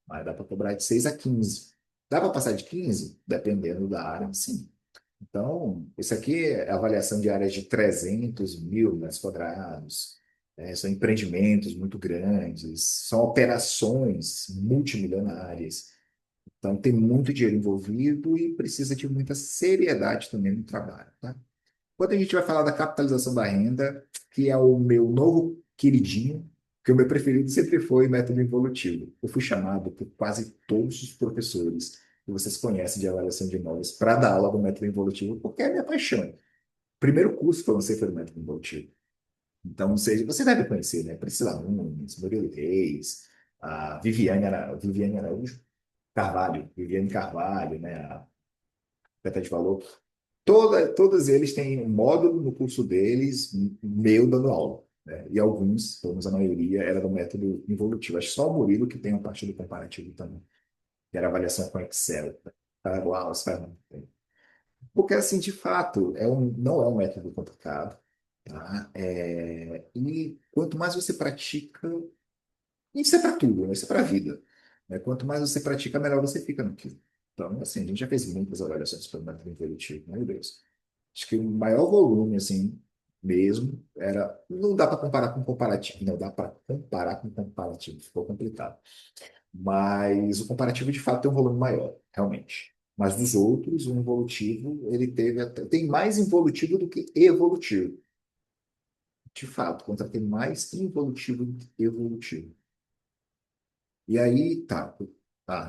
Mas dá para cobrar de 6 a 15. Dá para passar de 15? Dependendo da área, sim. Então, isso aqui é avaliação de áreas de 300 mil metros quadrados. São empreendimentos muito grandes, são operações multimilionárias. Então, tem muito dinheiro envolvido e precisa de muita seriedade também no trabalho, tá? Quando a gente vai falar da capitalização da renda, que é o meu novo queridinho, que o meu preferido sempre foi método involutivo. Eu fui chamado por quase todos os professores que vocês conhecem de avaliação de imóveis para dar aula do método involutivo, porque é minha paixão. Primeiro curso que eu lancei foi o método involutivo. Então, você deve conhecer, né? Priscila Nunes, Murilo Reis, a Viviane Araújo Carvalho, Viviane Carvalho, né? A Beta de Valor. Todos eles têm um módulo no curso deles, meu dando aula. Né? E alguns, pelo menos a maioria, era do método involutivo. Acho que só o Murilo que tem uma parte do comparativo também, que era avaliação com Excel. Tá? Uau, as ferramentas. Porque, assim, de fato, não é um método complicado. Tá? E quanto mais você pratica, isso é para tudo, né? Isso é para a vida. Né? Quanto mais você pratica, melhor você fica naquilo. Então, assim, a gente já fez muitas avaliações para o método involutivo, meu Deus. Acho que o maior volume, assim, mesmo, era. Não dá para comparar com comparativo. Não dá para comparar com comparativo, ficou complicado. Mas o comparativo, de fato, tem um volume maior, realmente. Mas dos outros, o involutivo, ele tem mais involutivo do que evolutivo. De fato, tem mais involutivo do que evolutivo. E aí, tá,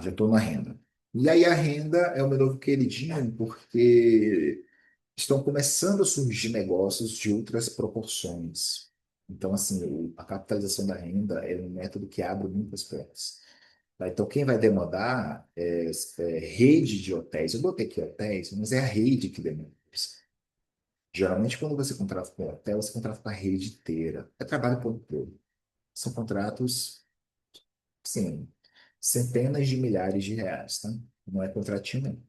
já estou na renda. E aí a renda é o meu novo queridinho, porque estão começando a surgir negócios de outras proporções. Então, assim, a capitalização da renda é um método que abre muitas portas. Tá? Então, quem vai demandar é rede de hotéis. Eu botei aqui hotéis, mas é a rede que demanda isso. Geralmente, quando você contrata com um hotel, você contrata com a rede inteira. É trabalho por todo. São contratos, sim, centenas de milhares de reais, tá? Não é contratinho, não.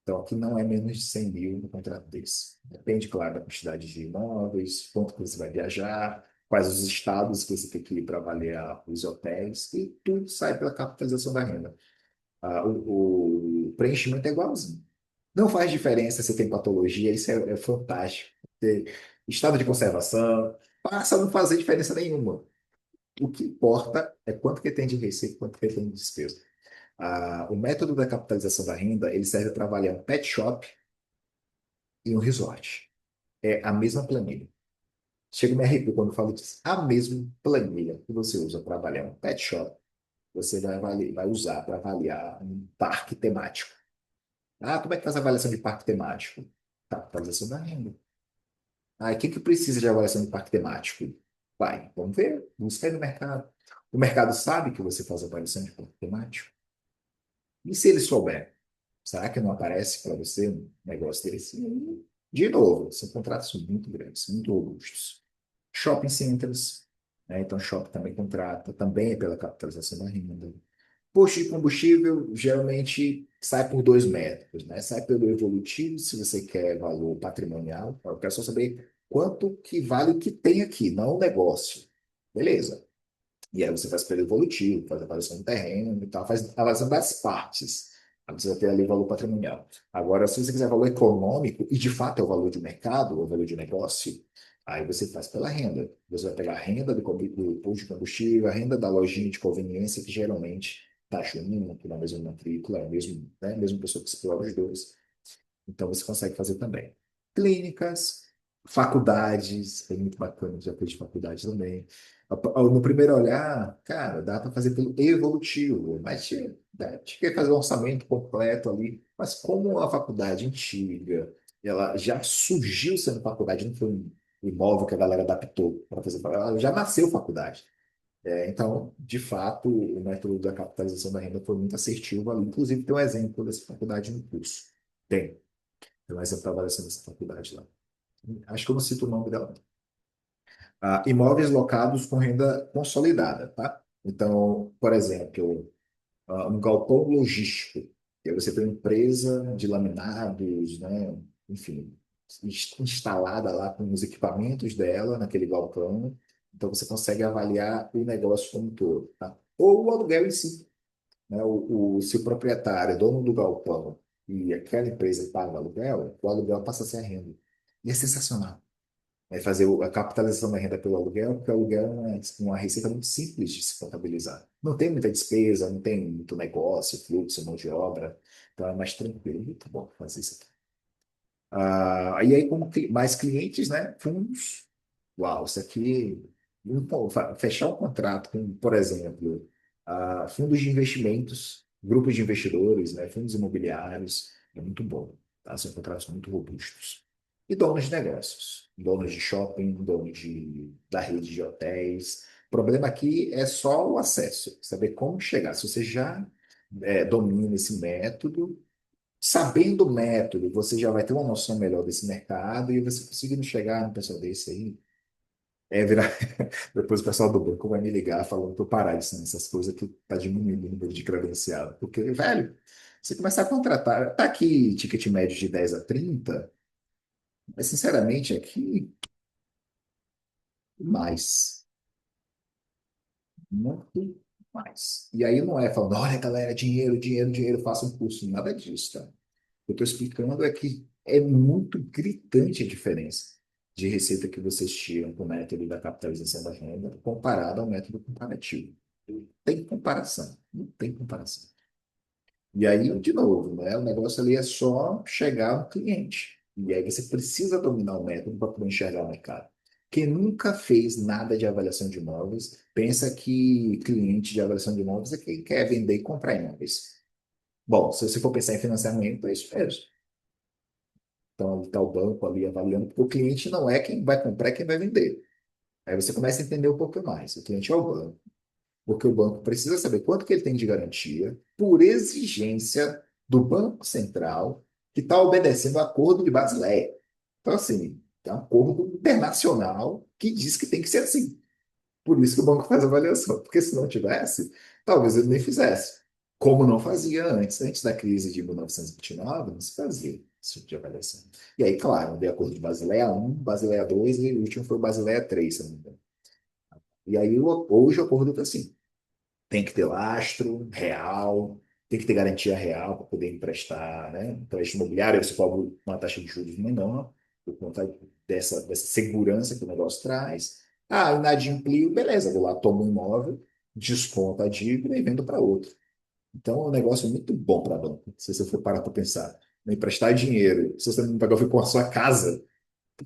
Então, aqui não é menos de 100 mil no contrato desse. Depende, claro, da quantidade de imóveis, quanto que você vai viajar, quais os estados que você tem que ir para avaliar os hotéis, e tudo sai pela capitalização da renda. O preenchimento é igualzinho. Não faz diferença se tem patologia, isso é fantástico. Estado de conservação, passa a não fazer diferença nenhuma. O que importa é quanto que tem de receita, quanto que tem de despesa. O método da capitalização da renda, ele serve para avaliar um pet shop e um resort. É a mesma planilha. Chega e me arrepio quando eu falo disso. A mesma planilha que você usa para avaliar um pet shop, você vai usar para avaliar um parque temático. Como é que faz a avaliação de parque temático? Capitalização da renda. O que que precisa de avaliação de parque temático? Vai, vamos ver, busca aí no mercado. O mercado sabe que você faz avaliação de parque temático? E se ele souber? Será que não aparece para você um negócio desse? De novo, são contratos muito grandes, muito robustos. Shopping centers, né? Então, shopping também contrata, também é pela capitalização da renda. Posto de combustível geralmente sai por dois métodos, né? Sai pelo evolutivo, se você quer valor patrimonial. Eu quero só saber quanto que vale o que tem aqui, não o negócio. Beleza. E aí você faz pelo evolutivo, faz a avaliação do terreno e tal, faz a avaliação das partes. Aí você vai ter ali o valor patrimonial. Agora, se você quiser valor econômico, e de fato é o valor de mercado, o valor de negócio, aí você faz pela renda. Você vai pegar a renda do posto de combustível, a renda da lojinha de conveniência, que geralmente está junto, na mesma matrícula, é a mesma, né, a mesma pessoa que explora os dois. Então, você consegue fazer também. Clínicas, faculdades, é muito bacana, já fiz faculdade também. No primeiro olhar, cara, dá para fazer pelo evolutivo, mas tinha que fazer um orçamento completo ali. Mas como a faculdade antiga, ela já surgiu sendo faculdade, não foi um imóvel que a galera adaptou para fazer, ela já nasceu faculdade. Então, de fato, o método da capitalização da renda foi muito assertivo ali. Inclusive, tem um exemplo dessa faculdade no curso. Tem. Mas eu trabalho nessa faculdade lá. Acho que eu não cito o nome dela. Imóveis locados com renda consolidada, tá? Então, por exemplo, um galpão logístico. E aí você tem uma empresa de laminados, né? Enfim, instalada lá com os equipamentos dela naquele galpão. Então, você consegue avaliar o negócio como um todo, tá? Ou o aluguel em si, né? Se o proprietário é dono do galpão e aquela empresa paga aluguel, o aluguel passa a ser a renda. E é sensacional. Fazer a capitalização da renda pelo aluguel, porque o aluguel é uma receita muito simples de se contabilizar. Não tem muita despesa, não tem muito negócio, fluxo, mão de obra. Então é mais tranquilo, muito bom fazer isso aqui. E aí, como mais clientes, né? Fundos. Uau, isso aqui. Pô, fechar um contrato com, por exemplo, fundos de investimentos, grupos de investidores, né? Fundos imobiliários, é muito bom. Tá? São contratos muito robustos. E donos de negócios, donos de shopping, da rede de hotéis. O problema aqui é só o acesso, saber como chegar. Se você já domina esse método, sabendo o método, você já vai ter uma noção melhor desse mercado e você conseguindo chegar num pessoal desse aí, virar. Depois o pessoal do banco vai me ligar falando para eu parar de ensinar essas coisas que tá diminuindo o número de credencial. Porque, velho, você começar a contratar, tá aqui ticket médio de 10 a 30, mas sinceramente aqui mais, muito mais. E aí não é falando, olha galera, dinheiro, dinheiro, dinheiro, faça um curso, nada disso, tá? Eu estou explicando é que é muito gritante a diferença de receita que vocês tiram com o método da capitalização da renda comparado ao método comparativo. Não tem comparação, não tem comparação. E aí, de novo, né, o negócio ali é só chegar no cliente. E aí você precisa dominar o método para poder enxergar o mercado. Quem nunca fez nada de avaliação de imóveis, pensa que cliente de avaliação de imóveis é quem quer vender e comprar imóveis. Bom, se você for pensar em financiamento, é isso mesmo. Então, está o banco ali avaliando, porque o cliente não é quem vai comprar, é quem vai vender. Aí você começa a entender um pouco mais. O cliente é o banco, porque o banco precisa saber quanto que ele tem de garantia, por exigência do Banco Central, que está obedecendo o Acordo de Basileia. Então, assim, é um acordo internacional que diz que tem que ser assim. Por isso que o banco faz a avaliação, porque se não tivesse, talvez ele nem fizesse. Como não fazia antes. Antes da crise de 1929, não se fazia esse tipo de avaliação. E aí, claro, de acordo de Basileia I, Basileia II e o último foi o Basileia III, se não me engano. E aí, hoje o acordo está assim. Tem que ter lastro real, tem que ter garantia real para poder emprestar, né? Empréstimo imobiliário, você cobra uma taxa de juros menor, por conta dessa segurança que o negócio traz. Ah, inadimplio, beleza, vou lá, tomo um imóvel, desconto a dívida e vendo para outro. Então, é um negócio muito bom para banco, se você for parar para pensar. Emprestar dinheiro, se você não pagar com a sua casa.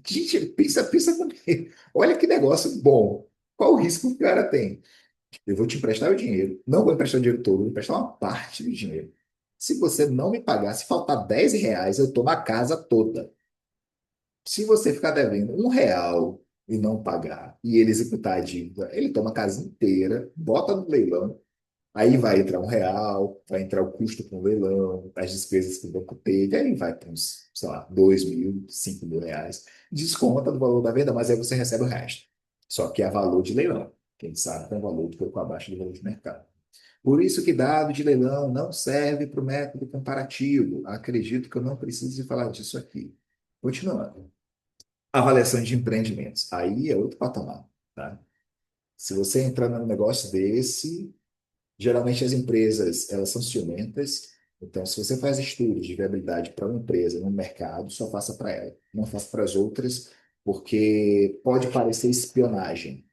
Gente, pensa comigo. Olha que negócio bom. Qual o risco que o cara tem? Eu vou te emprestar o dinheiro. Não vou emprestar o dinheiro todo, vou emprestar uma parte do dinheiro. Se você não me pagar, se faltar R$ 10, eu tomo a casa toda. Se você ficar devendo R$ 1 e não pagar, e ele executar a dívida, ele toma a casa inteira, bota no leilão, aí vai entrar R$ 1, vai entrar o custo com o leilão, as despesas que o banco teve, aí vai para uns, sei lá, 2.000, R$ 5.000. Desconta do valor da venda, mas aí você recebe o resto. Só que é valor de leilão. Quem sabe que é um valor um pouco abaixo do valor de mercado. Por isso que dado de leilão não serve para o método comparativo. Acredito que eu não preciso falar disso aqui. Continuando. Avaliação de empreendimentos. Aí é outro patamar, tá? Se você entrar num negócio desse, geralmente as empresas, elas são ciumentas. Então, se você faz estudo de viabilidade para uma empresa no mercado, só faça para ela. Não faça para as outras, porque pode parecer espionagem.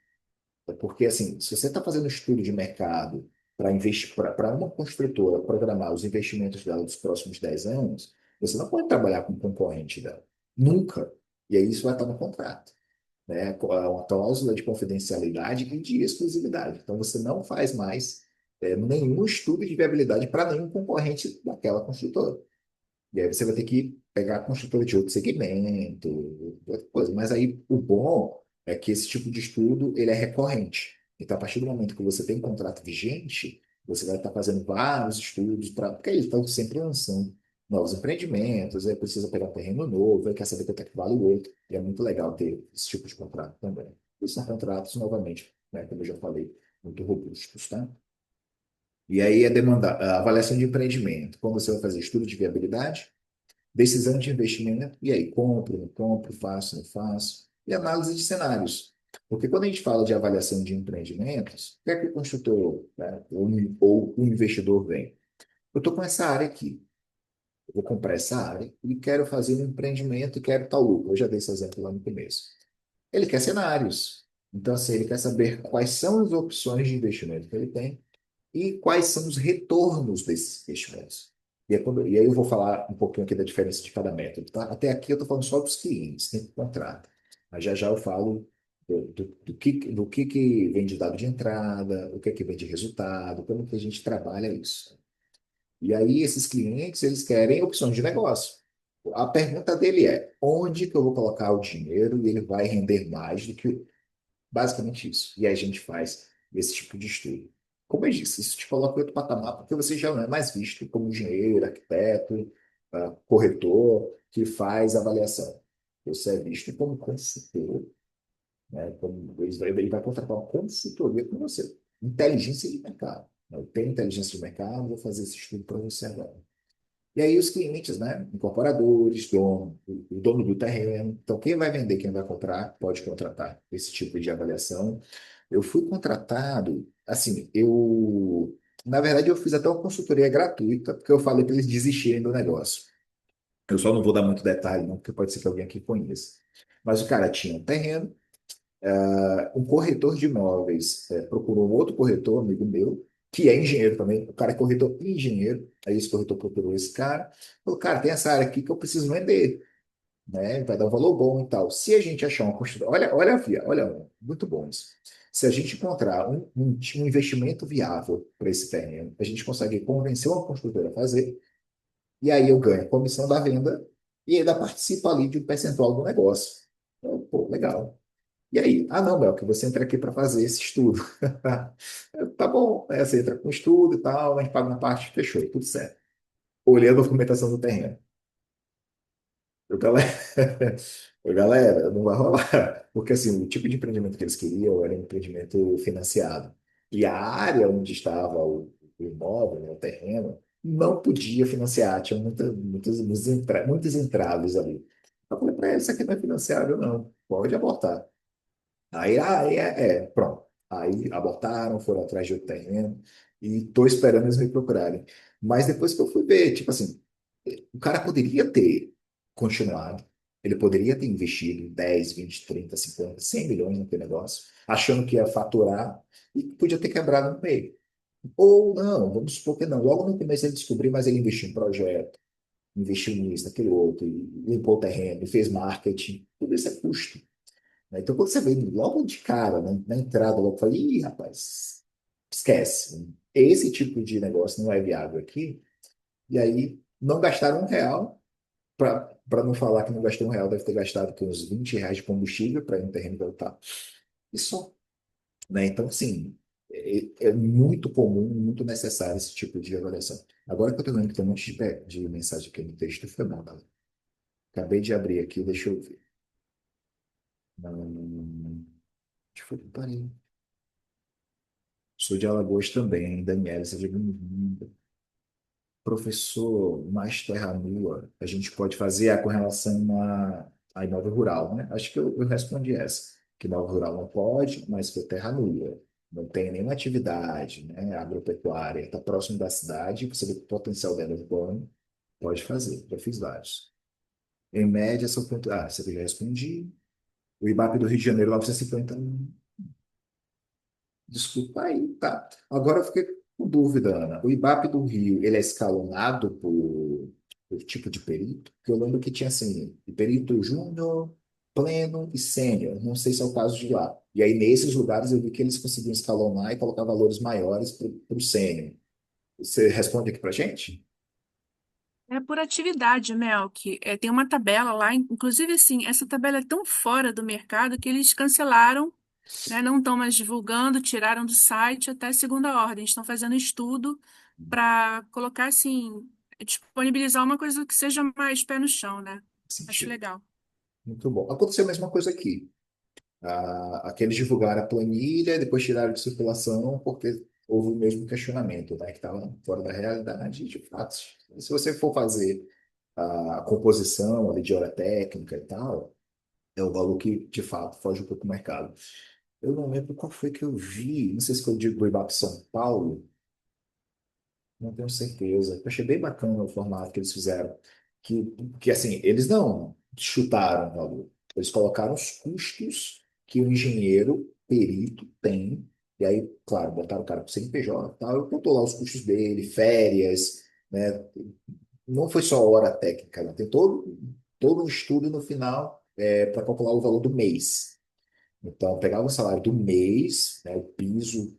Porque, assim, se você está fazendo estudo de mercado para investir, para uma construtora programar os investimentos dela dos próximos 10 anos, você não pode trabalhar com concorrente dela. Nunca. E aí isso vai estar no contrato, né? Uma cláusula de confidencialidade e de exclusividade. Então, você não faz mais nenhum estudo de viabilidade para nenhum concorrente daquela construtora. E aí você vai ter que pegar a construtora de outro segmento, outra coisa. Mas aí o bom é que esse tipo de estudo ele é recorrente. Então, a partir do momento que você tem um contrato vigente, você vai estar fazendo vários estudos para. Porque eles estão sempre lançando novos empreendimentos, aí precisa pegar terreno novo, aí quer saber quanto é que vale o outro. E é muito legal ter esse tipo de contrato também. E são contratos, novamente, né, como eu já falei, muito robustos, tá? E aí é demandar a avaliação de empreendimento. Como você vai fazer estudo de viabilidade? Decisão de investimento, e aí, compro, não compro, faço, não faço, e análise de cenários. Porque quando a gente fala de avaliação de empreendimentos, o que é que o construtor, né, ou o investidor vem? Eu estou com essa área aqui, eu vou comprar essa área e quero fazer um empreendimento e quero tal lucro. Eu já dei esse exemplo lá no começo. Ele quer cenários. Então, assim, ele quer saber quais são as opções de investimento que ele tem e quais são os retornos desses investimentos. E aí eu vou falar um pouquinho aqui da diferença de cada método, tá? Até aqui eu estou falando só dos clientes, quem contrata. Mas já já eu falo do que vem de dado de entrada, o que vem de resultado, como que a gente trabalha isso. E aí esses clientes, eles querem opções de negócio. A pergunta dele é, onde que eu vou colocar o dinheiro e ele vai render mais do que basicamente isso. E aí a gente faz esse tipo de estudo. Como eu disse, isso te coloca em outro patamar, porque você já não é mais visto como engenheiro, arquiteto, corretor, que faz avaliação. Você é visto como consultor, né? Ele vai contratar uma consultoria com você. Inteligência de mercado. Eu tenho inteligência de mercado, vou fazer esse estudo para você agora. E aí os clientes, né? Incorporadores, o dono do terreno. Então, quem vai vender, quem vai comprar, pode contratar esse tipo de avaliação. Eu fui contratado, assim, na verdade, eu fiz até uma consultoria gratuita, porque eu falei para eles desistirem do negócio. Eu só não vou dar muito detalhe, não, porque pode ser que alguém aqui conheça. Mas o cara tinha um terreno, um corretor de imóveis procurou um outro corretor, amigo meu, que é engenheiro também. O cara é corretor e engenheiro. Aí esse corretor procurou esse cara. Falou, cara, tem essa área aqui que eu preciso vender, né? Vai dar um valor bom e tal. Se a gente achar uma construtora. Olha, olha, olha, muito bom isso. Se a gente encontrar um investimento viável para esse terreno, a gente consegue convencer uma construtora a fazer, e aí eu ganho a comissão da venda e ainda participo ali de um percentual do negócio. Então, pô, legal. E aí? Ah, não, Bel, que você entra aqui para fazer esse estudo. Tá bom, você entra com estudo e tal, a gente paga uma parte, fechou, tudo certo. Olhei a documentação do terreno. Eu, galera, galera, não vai rolar. Porque assim, o tipo de empreendimento que eles queriam era um empreendimento financiado. E a área onde estava o imóvel, né, o terreno, não podia financiar. Tinha muitos entraves ali. Eu falei para ele, isso aqui não é financiável, não. Pode abortar. Pronto. Aí abortaram, foram atrás de outro terreno e estou esperando eles me procurarem. Mas depois que eu fui ver, tipo assim, o cara poderia ter continuado, ele poderia ter investido 10, 20, 30, 50, 100 milhões naquele negócio, achando que ia faturar e podia ter quebrado no meio. Ou não, vamos supor que não. Logo no começo ele descobriu, mas ele investiu em projeto, investiu nisso, naquele outro, e limpou o terreno, e fez marketing. Tudo isso é custo, né? Então, quando você vê logo de cara, né, na entrada, logo fala, ih, rapaz, esquece. Esse tipo de negócio não é viável aqui. E aí, não gastaram um real, para não falar que não gastou um real, deve ter gastado com uns 20 reais de combustível para ir no terreno voltar. E só, né? Então, assim, é muito comum, muito necessário esse tipo de avaliação. Agora que eu estou vendo que tem um monte de mensagem aqui no texto, foi mal, tá? Acabei de abrir aqui, deixa eu ver. Onde foi que eu parei? Sou de Alagoas também, Daniela, seja bem-vinda. Professor, mais terra nua, a gente pode fazer a correlação a imóvel rural, né? Acho que eu respondi essa, que imóvel rural não pode, mas for terra nua, não tem nenhuma atividade, né? Agropecuária, está próximo da cidade, você vê o potencial dela urbano, pode fazer, já fiz vários. Em média, são quanto? Ah, você já respondi. O IBAP do Rio de Janeiro, 950. Desculpa aí, tá? Agora eu fiquei com dúvida, Ana. O IBAP do Rio, ele é escalonado por tipo de perito? Porque eu lembro que tinha assim, perito júnior, pleno e sênior. Não sei se é o caso de lá. E aí, nesses lugares, eu vi que eles conseguiam escalonar e colocar valores maiores para o sênior. Você responde aqui para gente? É por atividade, Melk. Tem uma tabela lá, inclusive assim, essa tabela é tão fora do mercado que eles cancelaram, né? Não estão mais divulgando, tiraram do site até segunda ordem. Estão fazendo estudo para colocar assim, disponibilizar uma coisa que seja mais pé no chão, né? Acho Sentido. legal. Muito bom. Aconteceu a mesma coisa aqui. Aqueles divulgaram a planilha, depois tiraram de circulação, porque houve o mesmo questionamento, né, que estava fora da realidade. De fato, se você for fazer a composição ali de hora técnica e tal, é o valor que, de fato, foge um pouco do mercado. Eu não lembro qual foi que eu vi, não sei se foi do IBAP São Paulo, não tenho certeza. Eu achei bem bacana o formato que eles fizeram. Que assim, eles não chutaram o valor. Eles colocaram os custos que o engenheiro perito tem. E aí, claro, botaram o cara com CNPJ e tal. Eu contou lá os custos dele, férias, né? Não foi só hora técnica, né? Tem todo um estudo no final para calcular o valor do mês. Então, pegava o salário do mês, né, o piso,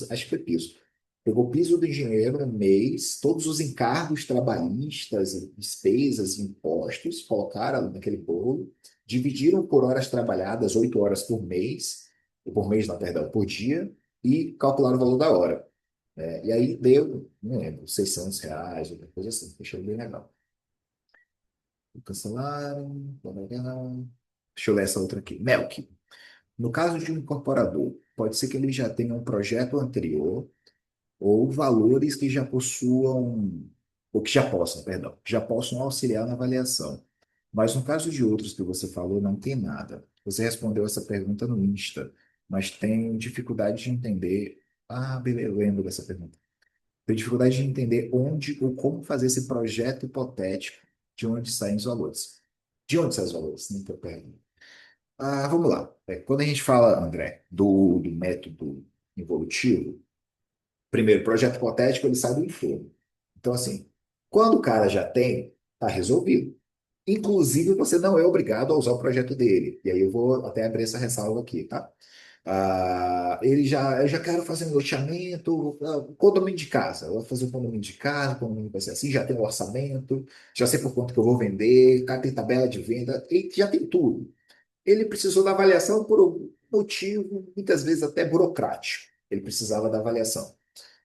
acho que foi piso. Pegou o piso do engenheiro no mês, todos os encargos trabalhistas, despesas, impostos, colocaram ali naquele bolo, dividiram por horas trabalhadas, 8 horas por mês, por mês, não, perdão, por dia, e calcularam o valor da hora. E aí deu, não lembro, R$ 600, alguma coisa assim, achei bem legal. Cancelaram, blá, blá, blá. Deixa eu ler essa outra aqui. Melk. No caso de um incorporador, pode ser que ele já tenha um projeto anterior ou valores que já possuam, ou que já possam, perdão, que já possam auxiliar na avaliação. Mas no caso de outros que você falou, não tem nada. Você respondeu essa pergunta no Insta, mas tem dificuldade de entender. Ah, beleza, eu lembro dessa pergunta. Tem dificuldade de entender onde ou como fazer esse projeto hipotético de onde saem os valores. De onde saem os valores? Não estou perguntando. Vamos lá. Quando a gente fala, André, do método evolutivo, primeiro, projeto hipotético, ele sai do entorno. Então, assim, quando o cara já tem, está resolvido. Inclusive, você não é obrigado a usar o projeto dele. E aí eu vou até abrir essa ressalva aqui, tá? Eu já quero fazer um loteamento, condomínio de casa. Eu vou fazer um condomínio de casa, o condomínio vai ser assim, já tem um orçamento, já sei por quanto que eu vou vender, cara, tem tabela de venda, ele já tem tudo. Ele precisou da avaliação por um motivo, muitas vezes até burocrático. Ele precisava da avaliação.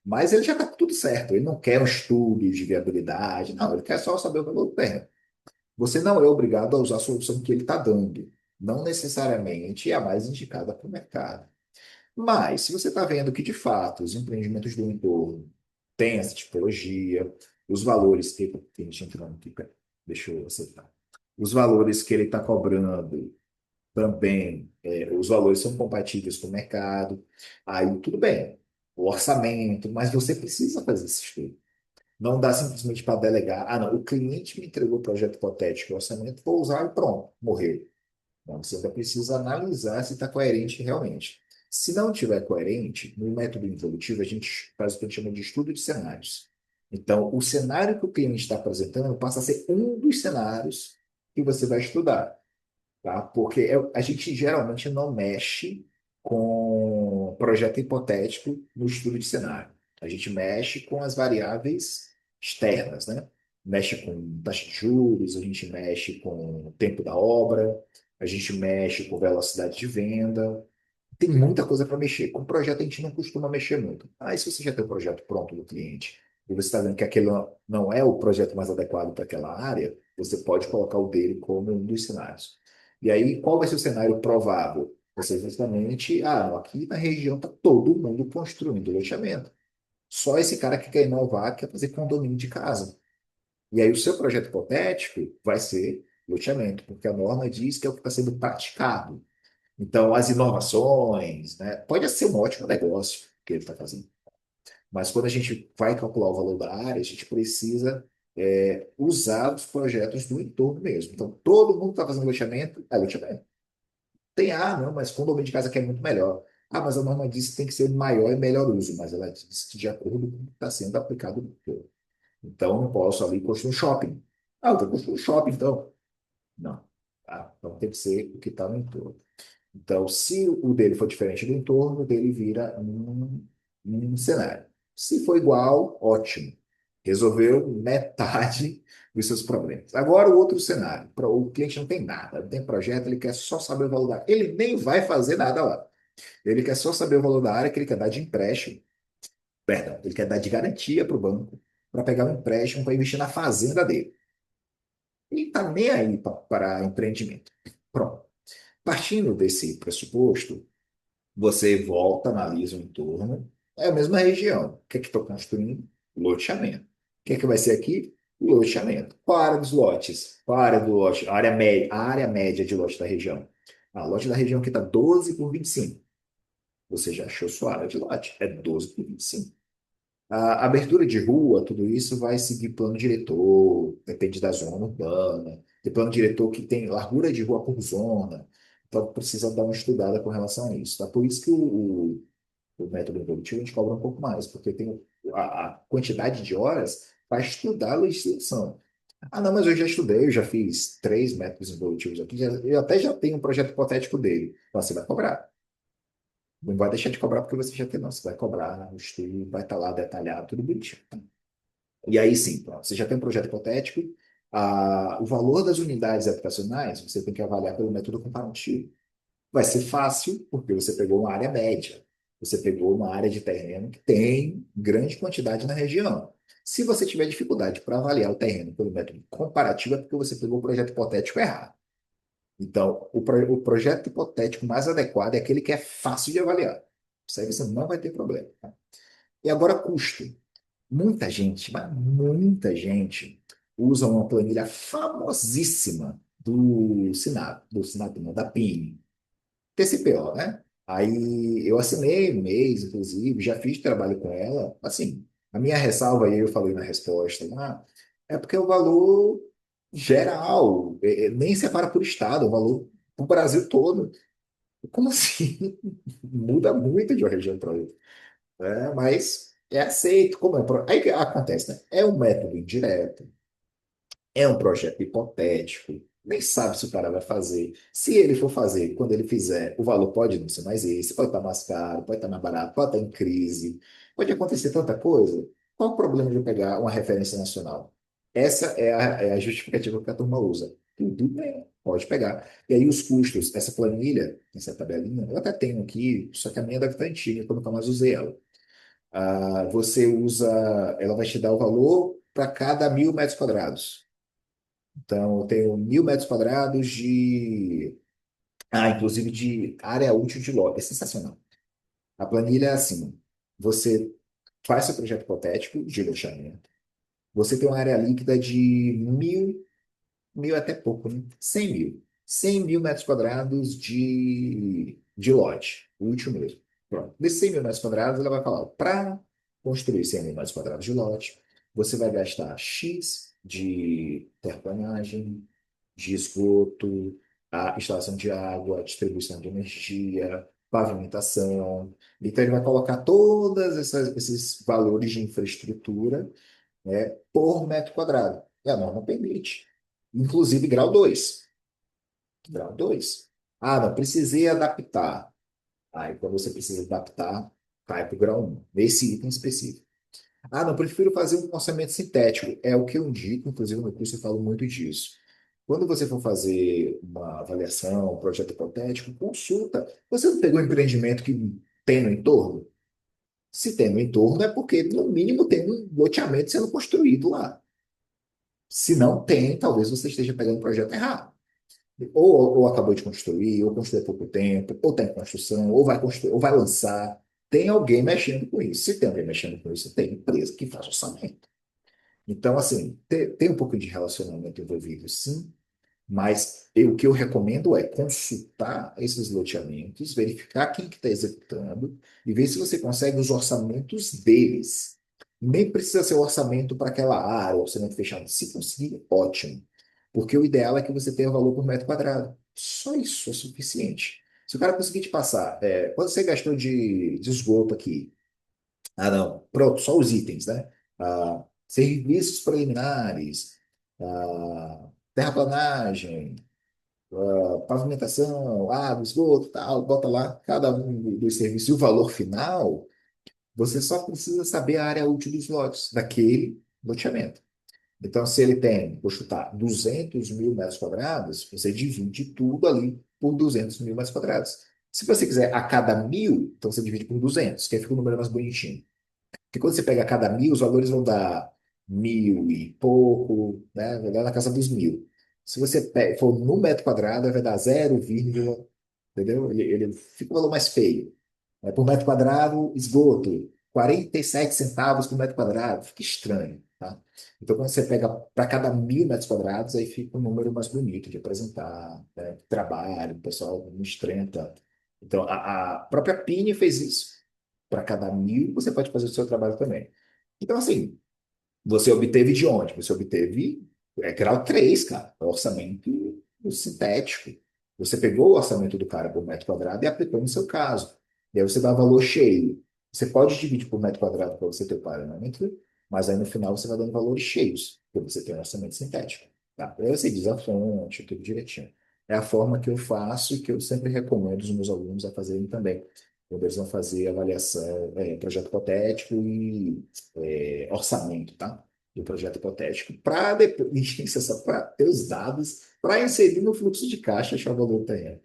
Mas ele já está tudo certo. Ele não quer um estudo de viabilidade, não, ele quer só saber o valor do terreno. Você não é obrigado a usar a solução que ele está dando. Não necessariamente é a mais indicada para o mercado. Mas, se você está vendo que, de fato, os empreendimentos do entorno têm essa tipologia, os valores que tem gente entrando aqui, pera, deixa eu aceitar. Os valores que ele está cobrando também, os valores são compatíveis com o mercado, aí tudo bem. O orçamento, mas você precisa fazer esse estudo. Não dá simplesmente para delegar. Ah, não, o cliente me entregou o projeto hipotético, o orçamento, vou usar e pronto, morreu. Não, você ainda precisa analisar se está coerente realmente. Se não estiver coerente, no método involutivo, a gente faz o que a gente chama de estudo de cenários. Então, o cenário que o cliente está apresentando passa a ser um dos cenários que você vai estudar, tá? Porque a gente geralmente não mexe com projeto hipotético no estudo de cenário. A gente mexe com as variáveis externas, né? Mexe com taxa de juros, a gente mexe com o tempo da obra, a gente mexe com velocidade de venda. Tem muita coisa para mexer. Com projeto a gente não costuma mexer muito. Aí se você já tem o projeto pronto do cliente e você está vendo que aquele não é o projeto mais adequado para aquela área, você pode colocar o dele como um dos cenários. E aí, qual vai ser o cenário provável? Você justamente, aqui na região está todo mundo construindo loteamento. Só esse cara que quer inovar, quer fazer condomínio de casa. E aí o seu projeto hipotético vai ser loteamento, porque a norma diz que é o que está sendo praticado. Então, as inovações, né, pode ser um ótimo negócio que ele está fazendo, mas quando a gente vai calcular o valor da área, a gente precisa usar os projetos do entorno mesmo. Então, todo mundo está fazendo loteamento, é loteamento. Tem, não, mas condomínio de casa que é muito melhor. Mas a norma diz que tem que ser maior e melhor uso, mas ela diz que de acordo com o que está sendo aplicado no todo. Então, eu não posso ali construir um shopping. Eu vou construir um shopping, então. Não. Então, tem que ser o que está no entorno. Então, se o dele for diferente do entorno, o dele vira um cenário. Se for igual, ótimo. Resolveu metade dos seus problemas. Agora, o outro cenário. O cliente não tem nada, não tem projeto, ele quer só saber o valor da área. Ele nem vai fazer nada lá. Ele quer só saber o valor da área que ele quer dar de empréstimo. Perdão, ele quer dar de garantia para o banco para pegar um empréstimo para investir na fazenda dele. Ele está nem aí para empreendimento. Pronto. Partindo desse pressuposto, você volta, analisa o entorno, é a mesma região. O que é que estou construindo? Loteamento. O que é que vai ser aqui? Loteamento. Qual a área dos lotes? Qual a área do lote? A área média de lote da região. A lote da região aqui está 12 por 25. Você já achou sua área de lote. É 12 por 25. A abertura de rua, tudo isso vai seguir plano diretor, depende da zona urbana. Tem plano diretor que tem largura de rua por zona. Então, precisa dar uma estudada com relação a isso. Tá? Por isso que o método evolutivo a gente cobra um pouco mais, porque tem a quantidade de horas para estudar a legislação. Não, mas eu já estudei, eu já fiz 3 métodos evolutivos aqui, eu até já tenho um projeto hipotético dele. Então, você vai cobrar. Não vai deixar de cobrar porque você já tem, não. Você vai cobrar, o estudo vai estar lá detalhado, tudo bonitinho. E aí sim, pronto, você já tem um projeto hipotético, o valor das unidades habitacionais você tem que avaliar pelo método comparativo. Vai ser fácil, porque você pegou uma área média. Você pegou uma área de terreno que tem grande quantidade na região. Se você tiver dificuldade para avaliar o terreno pelo método comparativo, é porque você pegou o projeto hipotético errado. Então, o projeto hipotético mais adequado é aquele que é fácil de avaliar. Isso aí você não vai ter problema. Tá? E agora, custo. Muita gente, mas muita gente, usa uma planilha famosíssima do Sinap, não, da PIN, TCPO, né? Aí eu assinei um mês, inclusive, já fiz trabalho com ela. Assim, a minha ressalva, aí eu falei na resposta, é porque o valor geral, nem separa por estado, o valor para o Brasil todo. Como assim? Muda muito de uma região para outra. Mas é aceito. Como aí que acontece, né? É um método indireto, é um projeto hipotético. nem sabe se o cara vai fazer. Se ele for fazer, quando ele fizer, o valor pode não ser mais esse, pode estar mais caro, pode estar mais barato, pode estar em crise, pode acontecer tanta coisa. Qual o problema de eu pegar uma referência nacional? Essa é a justificativa que a turma usa. Tudo bem, pode pegar. E aí os custos, essa planilha, essa tabelinha, eu até tenho aqui, só que a minha deve estar antiga, porque eu nunca mais usei ela. Você usa, ela vai te dar o valor para cada 1.000 metros quadrados. Então, eu tenho 1.000 metros quadrados inclusive de área útil de lote. É sensacional. A planilha é assim: você faz seu projeto hipotético de loteamento, você tem uma área líquida de 1.000 é até pouco, né? 100.000. 100.000 metros quadrados de lote, útil mesmo. Pronto. Desses 100.000 metros quadrados, ela vai falar: para construir 100.000 metros quadrados de lote, você vai gastar X de terraplanagem, de esgoto, a instalação de água, a distribuição de energia, pavimentação. Então, ele vai colocar todos esses valores de infraestrutura, né, por metro quadrado. E a norma permite. Inclusive grau 2. Grau 2. Não, precisei adaptar. Aí, quando você precisa adaptar, cai para o grau 1, nesse item específico. Não, prefiro fazer um orçamento sintético. É o que eu indico, inclusive no curso eu falo muito disso. Quando você for fazer uma avaliação, um projeto hipotético, consulta. Você não pegou um empreendimento que tem no entorno? Se tem no entorno, é porque, no mínimo, tem um loteamento sendo construído lá. Se não tem, talvez você esteja pegando o projeto errado. Ou acabou de construir, ou construiu há pouco tempo, ou está em construção, ou vai construir, ou vai lançar. Tem alguém mexendo com isso. Se tem alguém mexendo com isso, tem empresa que faz orçamento. Então, assim, tem um pouco de relacionamento envolvido, sim, mas o que eu recomendo é consultar esses loteamentos, verificar quem que está executando e ver se você consegue os orçamentos deles. Nem precisa ser o orçamento para aquela área, orçamento fechado. Se conseguir, ótimo. Porque o ideal é que você tenha valor por metro quadrado. Só isso é suficiente. Se o cara conseguir te passar, quanto você gastou de esgoto aqui? Não. Pronto, só os itens, né? Serviços preliminares, terraplanagem, pavimentação, água, esgoto, tal, bota lá cada um dos serviços e o valor final, você só precisa saber a área útil dos lotes daquele loteamento. Então, se ele tem, vou chutar, 200.000 metros quadrados, você divide tudo ali por 200.000 metros quadrados. Se você quiser a cada 1.000, então você divide por 200, que aí fica o número mais bonitinho. Porque quando você pega cada 1.000, os valores vão dar 1.000 e pouco, né? Vai dar na casa dos 1.000. Se você for no metro quadrado, vai dar 0, entendeu? Ele fica um valor mais feio. Por metro quadrado, esgoto, 47 centavos por metro quadrado. Fica estranho, tá? Então, quando você pega para cada 1.000 metros quadrados, aí fica um número mais bonito de apresentar, né? Trabalho, o pessoal não estranha tanto. Então, a própria Pini fez isso. Para cada 1.000, você pode fazer o seu trabalho também. Então, assim, você obteve de onde? Você obteve grau 3, cara, orçamento sintético. Você pegou o orçamento do cara por metro quadrado e aplicou no seu caso. E aí você dá valor cheio. Você pode dividir por metro quadrado para você ter o parâmetro, mas aí no final você vai dando valores cheios, porque você tem um orçamento sintético. Tá? Aí você diz a fonte, tudo direitinho. É a forma que eu faço e que eu sempre recomendo os meus alunos a fazerem também. Quando eles vão fazer avaliação, projeto hipotético e orçamento, tá? Do projeto hipotético, para depois, isso é só para ter os dados, para inserir no fluxo de caixa, achar o valor do terreno.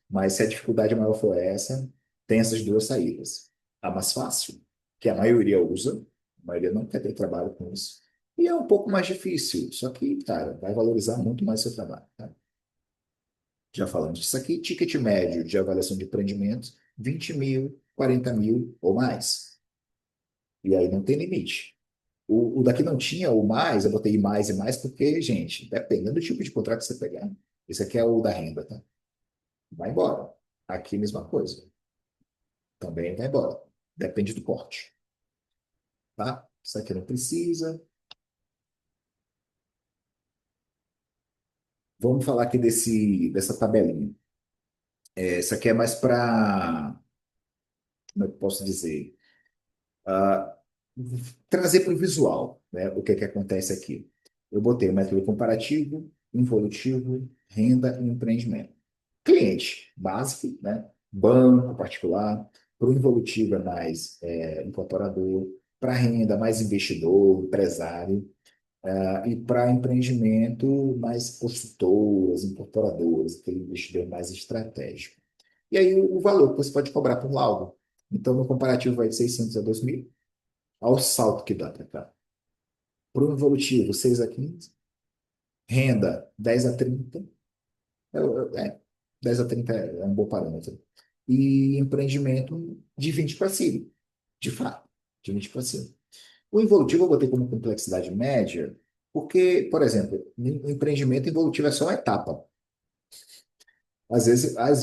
Mas se a dificuldade maior for essa, tem essas duas saídas. A mais fácil, que a maioria usa, a maioria não quer ter trabalho com isso, e é um pouco mais difícil, só que, cara, vai valorizar muito mais seu trabalho, tá? Já falando disso aqui, ticket médio de avaliação de empreendimentos, 20.000, 40.000 ou mais. E aí não tem limite. O daqui não tinha o mais, eu botei mais e mais, porque, gente, dependendo do tipo de contrato que você pegar, esse aqui é o da renda, tá? Vai embora. Aqui, mesma coisa. Também vai embora. Depende do porte, tá? Isso aqui não precisa. Vamos falar aqui dessa tabelinha. Essa aqui é mais para, como eu posso dizer, ah, trazer para o visual, né? O que é que acontece aqui. Eu botei o método comparativo, involutivo, renda e empreendimento. Cliente básico, né? Banco particular. Para o involutivo é mais incorporador. Para renda, mais investidor, empresário. E para empreendimento, mais consultoras, incorporadoras, aquele investidor mais estratégico. E aí o valor que você pode cobrar por laudo. Então, no comparativo vai de 600 a 2.000. Olha o salto que dá para cá. Para o involutivo, 6 a 15. Renda, 10 a 30. É, é, 10 a 30 é um bom parâmetro. E empreendimento de 20 para cima, de fato, de 20 para cima. O involutivo eu botei como complexidade média, porque, por exemplo, empreendimento involutivo é só uma etapa. Às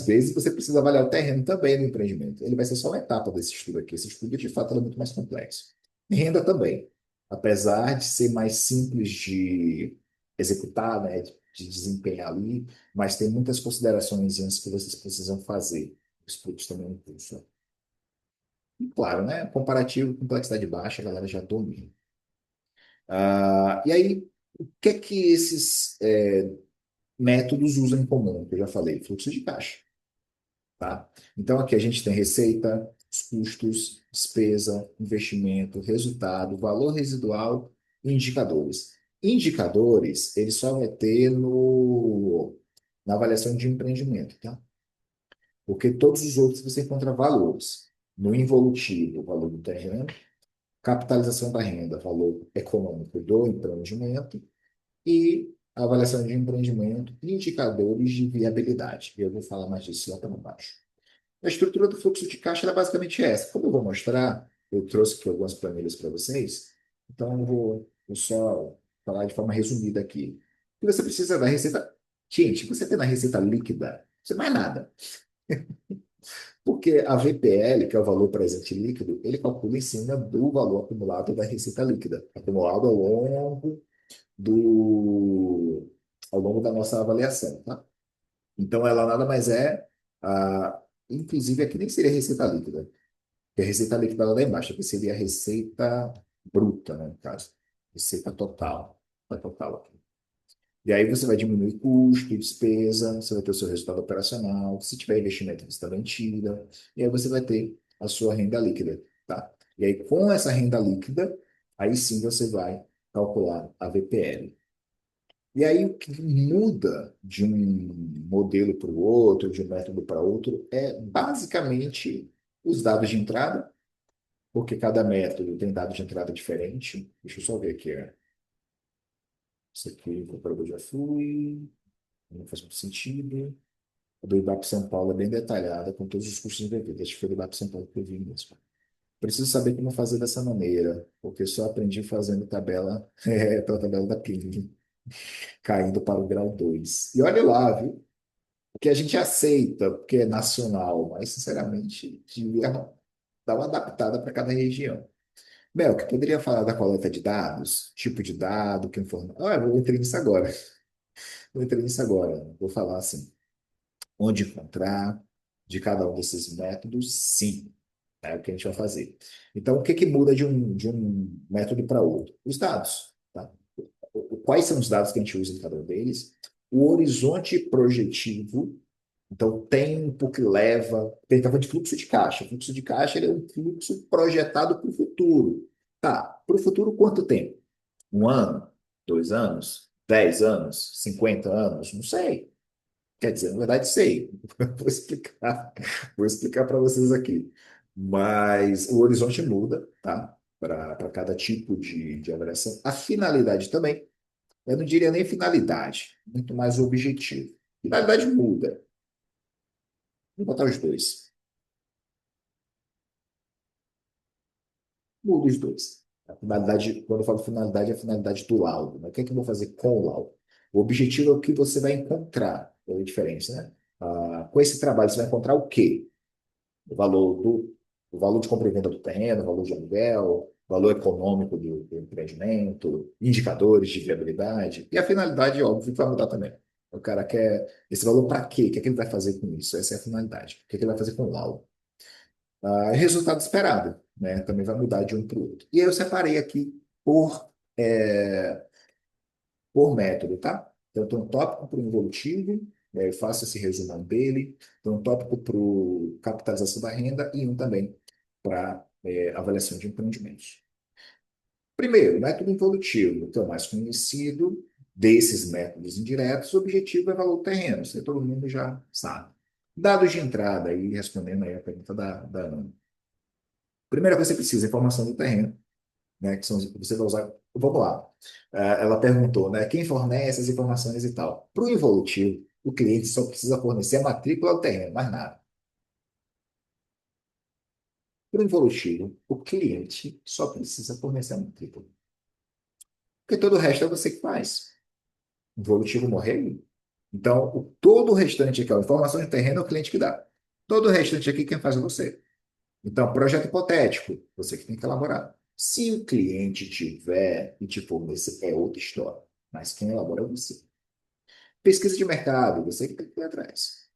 vezes você precisa avaliar o terreno também no empreendimento. Ele vai ser só uma etapa desse estudo aqui. Esse estudo, de fato, é muito mais complexo. E renda também. Apesar de ser mais simples de executar, né, de desempenhar ali, mas tem muitas considerações antes que vocês precisam fazer. Os produtos também não custa. E claro, né? Comparativo, complexidade baixa, a galera já domina. E aí, o que é que esses métodos usam em comum? Que eu já falei, fluxo de caixa. Tá? Então, aqui a gente tem receita, os custos, despesa, investimento, resultado, valor residual e indicadores. Indicadores, ele só vai ter na avaliação de empreendimento, tá? Porque todos os outros você encontra valores. No involutivo, o valor do terreno, capitalização da renda, valor econômico do empreendimento e a avaliação de empreendimento e indicadores de viabilidade. Eu vou falar mais disso lá para baixo. A estrutura do fluxo de caixa era basicamente essa. Como eu vou mostrar, eu trouxe aqui algumas planilhas para vocês, então eu vou só falar de forma resumida aqui. O que você precisa da receita. Gente, você tem na receita líquida, você mais nada. Porque a VPL, que é o valor presente líquido, ele calcula em cima do valor acumulado da receita líquida, acumulado do, ao longo da nossa avaliação, tá? Então, ela nada mais é, inclusive aqui nem seria receita líquida, porque a receita líquida lá embaixo, aqui seria a receita bruta, né, no caso, receita total, a total aqui. E aí você vai diminuir custo, despesa, você vai ter o seu resultado operacional, se tiver investimento, você também tira, e aí você vai ter a sua renda líquida, tá? E aí com essa renda líquida, aí sim você vai calcular a VPL. E aí, o que muda de um modelo para o outro, de um método para outro, é basicamente os dados de entrada, porque cada método tem dado de entrada diferente. Deixa eu só ver aqui. Isso aqui, o comprador já fui, não faz muito sentido. A do IBAP São Paulo é bem detalhada, com todos os custos envolvidos. Acho que foi do IBAP São Paulo que eu vi mesmo. Preciso saber como fazer dessa maneira, porque só aprendi fazendo tabela, pela tabela da PIN, caindo para o grau 2. E olha lá, viu? Que a gente aceita, porque é nacional, mas, sinceramente, devia dar uma adaptada para cada região. Mel, que poderia falar da coleta de dados, tipo de dado, que informação. Eu vou entrar nisso agora. Vou entrar nisso agora. Vou falar assim, onde encontrar de cada um desses métodos, sim. É o que a gente vai fazer. Então, o que que muda de um método para outro? Os dados, tá? Quais são os dados que a gente usa em cada um deles? O horizonte projetivo. Então, tempo que leva. Ele estava de fluxo de caixa. O fluxo de caixa ele é um fluxo projetado para o futuro. Tá, para o futuro, quanto tempo? 1 ano? 2 anos? 10 anos? 50 anos? Não sei. Quer dizer, na verdade, sei. Vou explicar. Vou explicar para vocês aqui. Mas o horizonte muda, tá? Para cada tipo de avaliação. A finalidade também. Eu não diria nem finalidade, muito mais o objetivo. Finalidade muda. Vou botar os dois. Muda os dois. A finalidade, quando eu falo finalidade, é a finalidade do laudo, né? O que é que eu vou fazer com o laudo? O objetivo é o que você vai encontrar. É a diferença, né? Com esse trabalho, você vai encontrar o quê? O valor o valor de compra e venda do terreno, o valor de aluguel, o valor econômico do empreendimento, indicadores de viabilidade. E a finalidade, óbvio, vai mudar também. O cara quer esse valor para quê? O que é que ele vai fazer com isso? Essa é a finalidade. O que é que ele vai fazer com o laudo? Resultado esperado, né? Também vai mudar de um para o outro. E aí eu separei aqui por, é, por método, tá? Então, eu tenho um tópico para o involutivo, eu faço esse resumão dele, tem um tópico para o capitalização da renda e um também para avaliação de empreendimentos. Primeiro, método involutivo, que é o mais conhecido desses métodos indiretos, o objetivo é valor do terreno, isso aí todo mundo já sabe. Dados de entrada, aí respondendo aí a pergunta da Ana. Primeira coisa que você precisa, informação do terreno, né, que são, você vai usar. Vamos lá. Ela perguntou, né, quem fornece as informações e tal. Para o involutivo, o cliente só precisa fornecer a matrícula do terreno, mais nada. Para o involutivo, o cliente só precisa fornecer a matrícula. Porque todo o resto é você que faz. O involutivo morreu. Então, todo o restante aqui, a informação de terreno é o cliente que dá. Todo o restante aqui, quem faz é você. Então, projeto hipotético, você que tem que elaborar. Se o cliente tiver e te fornecer, é outra história. Mas quem elabora é você. Pesquisa de mercado, você que tem que ir atrás.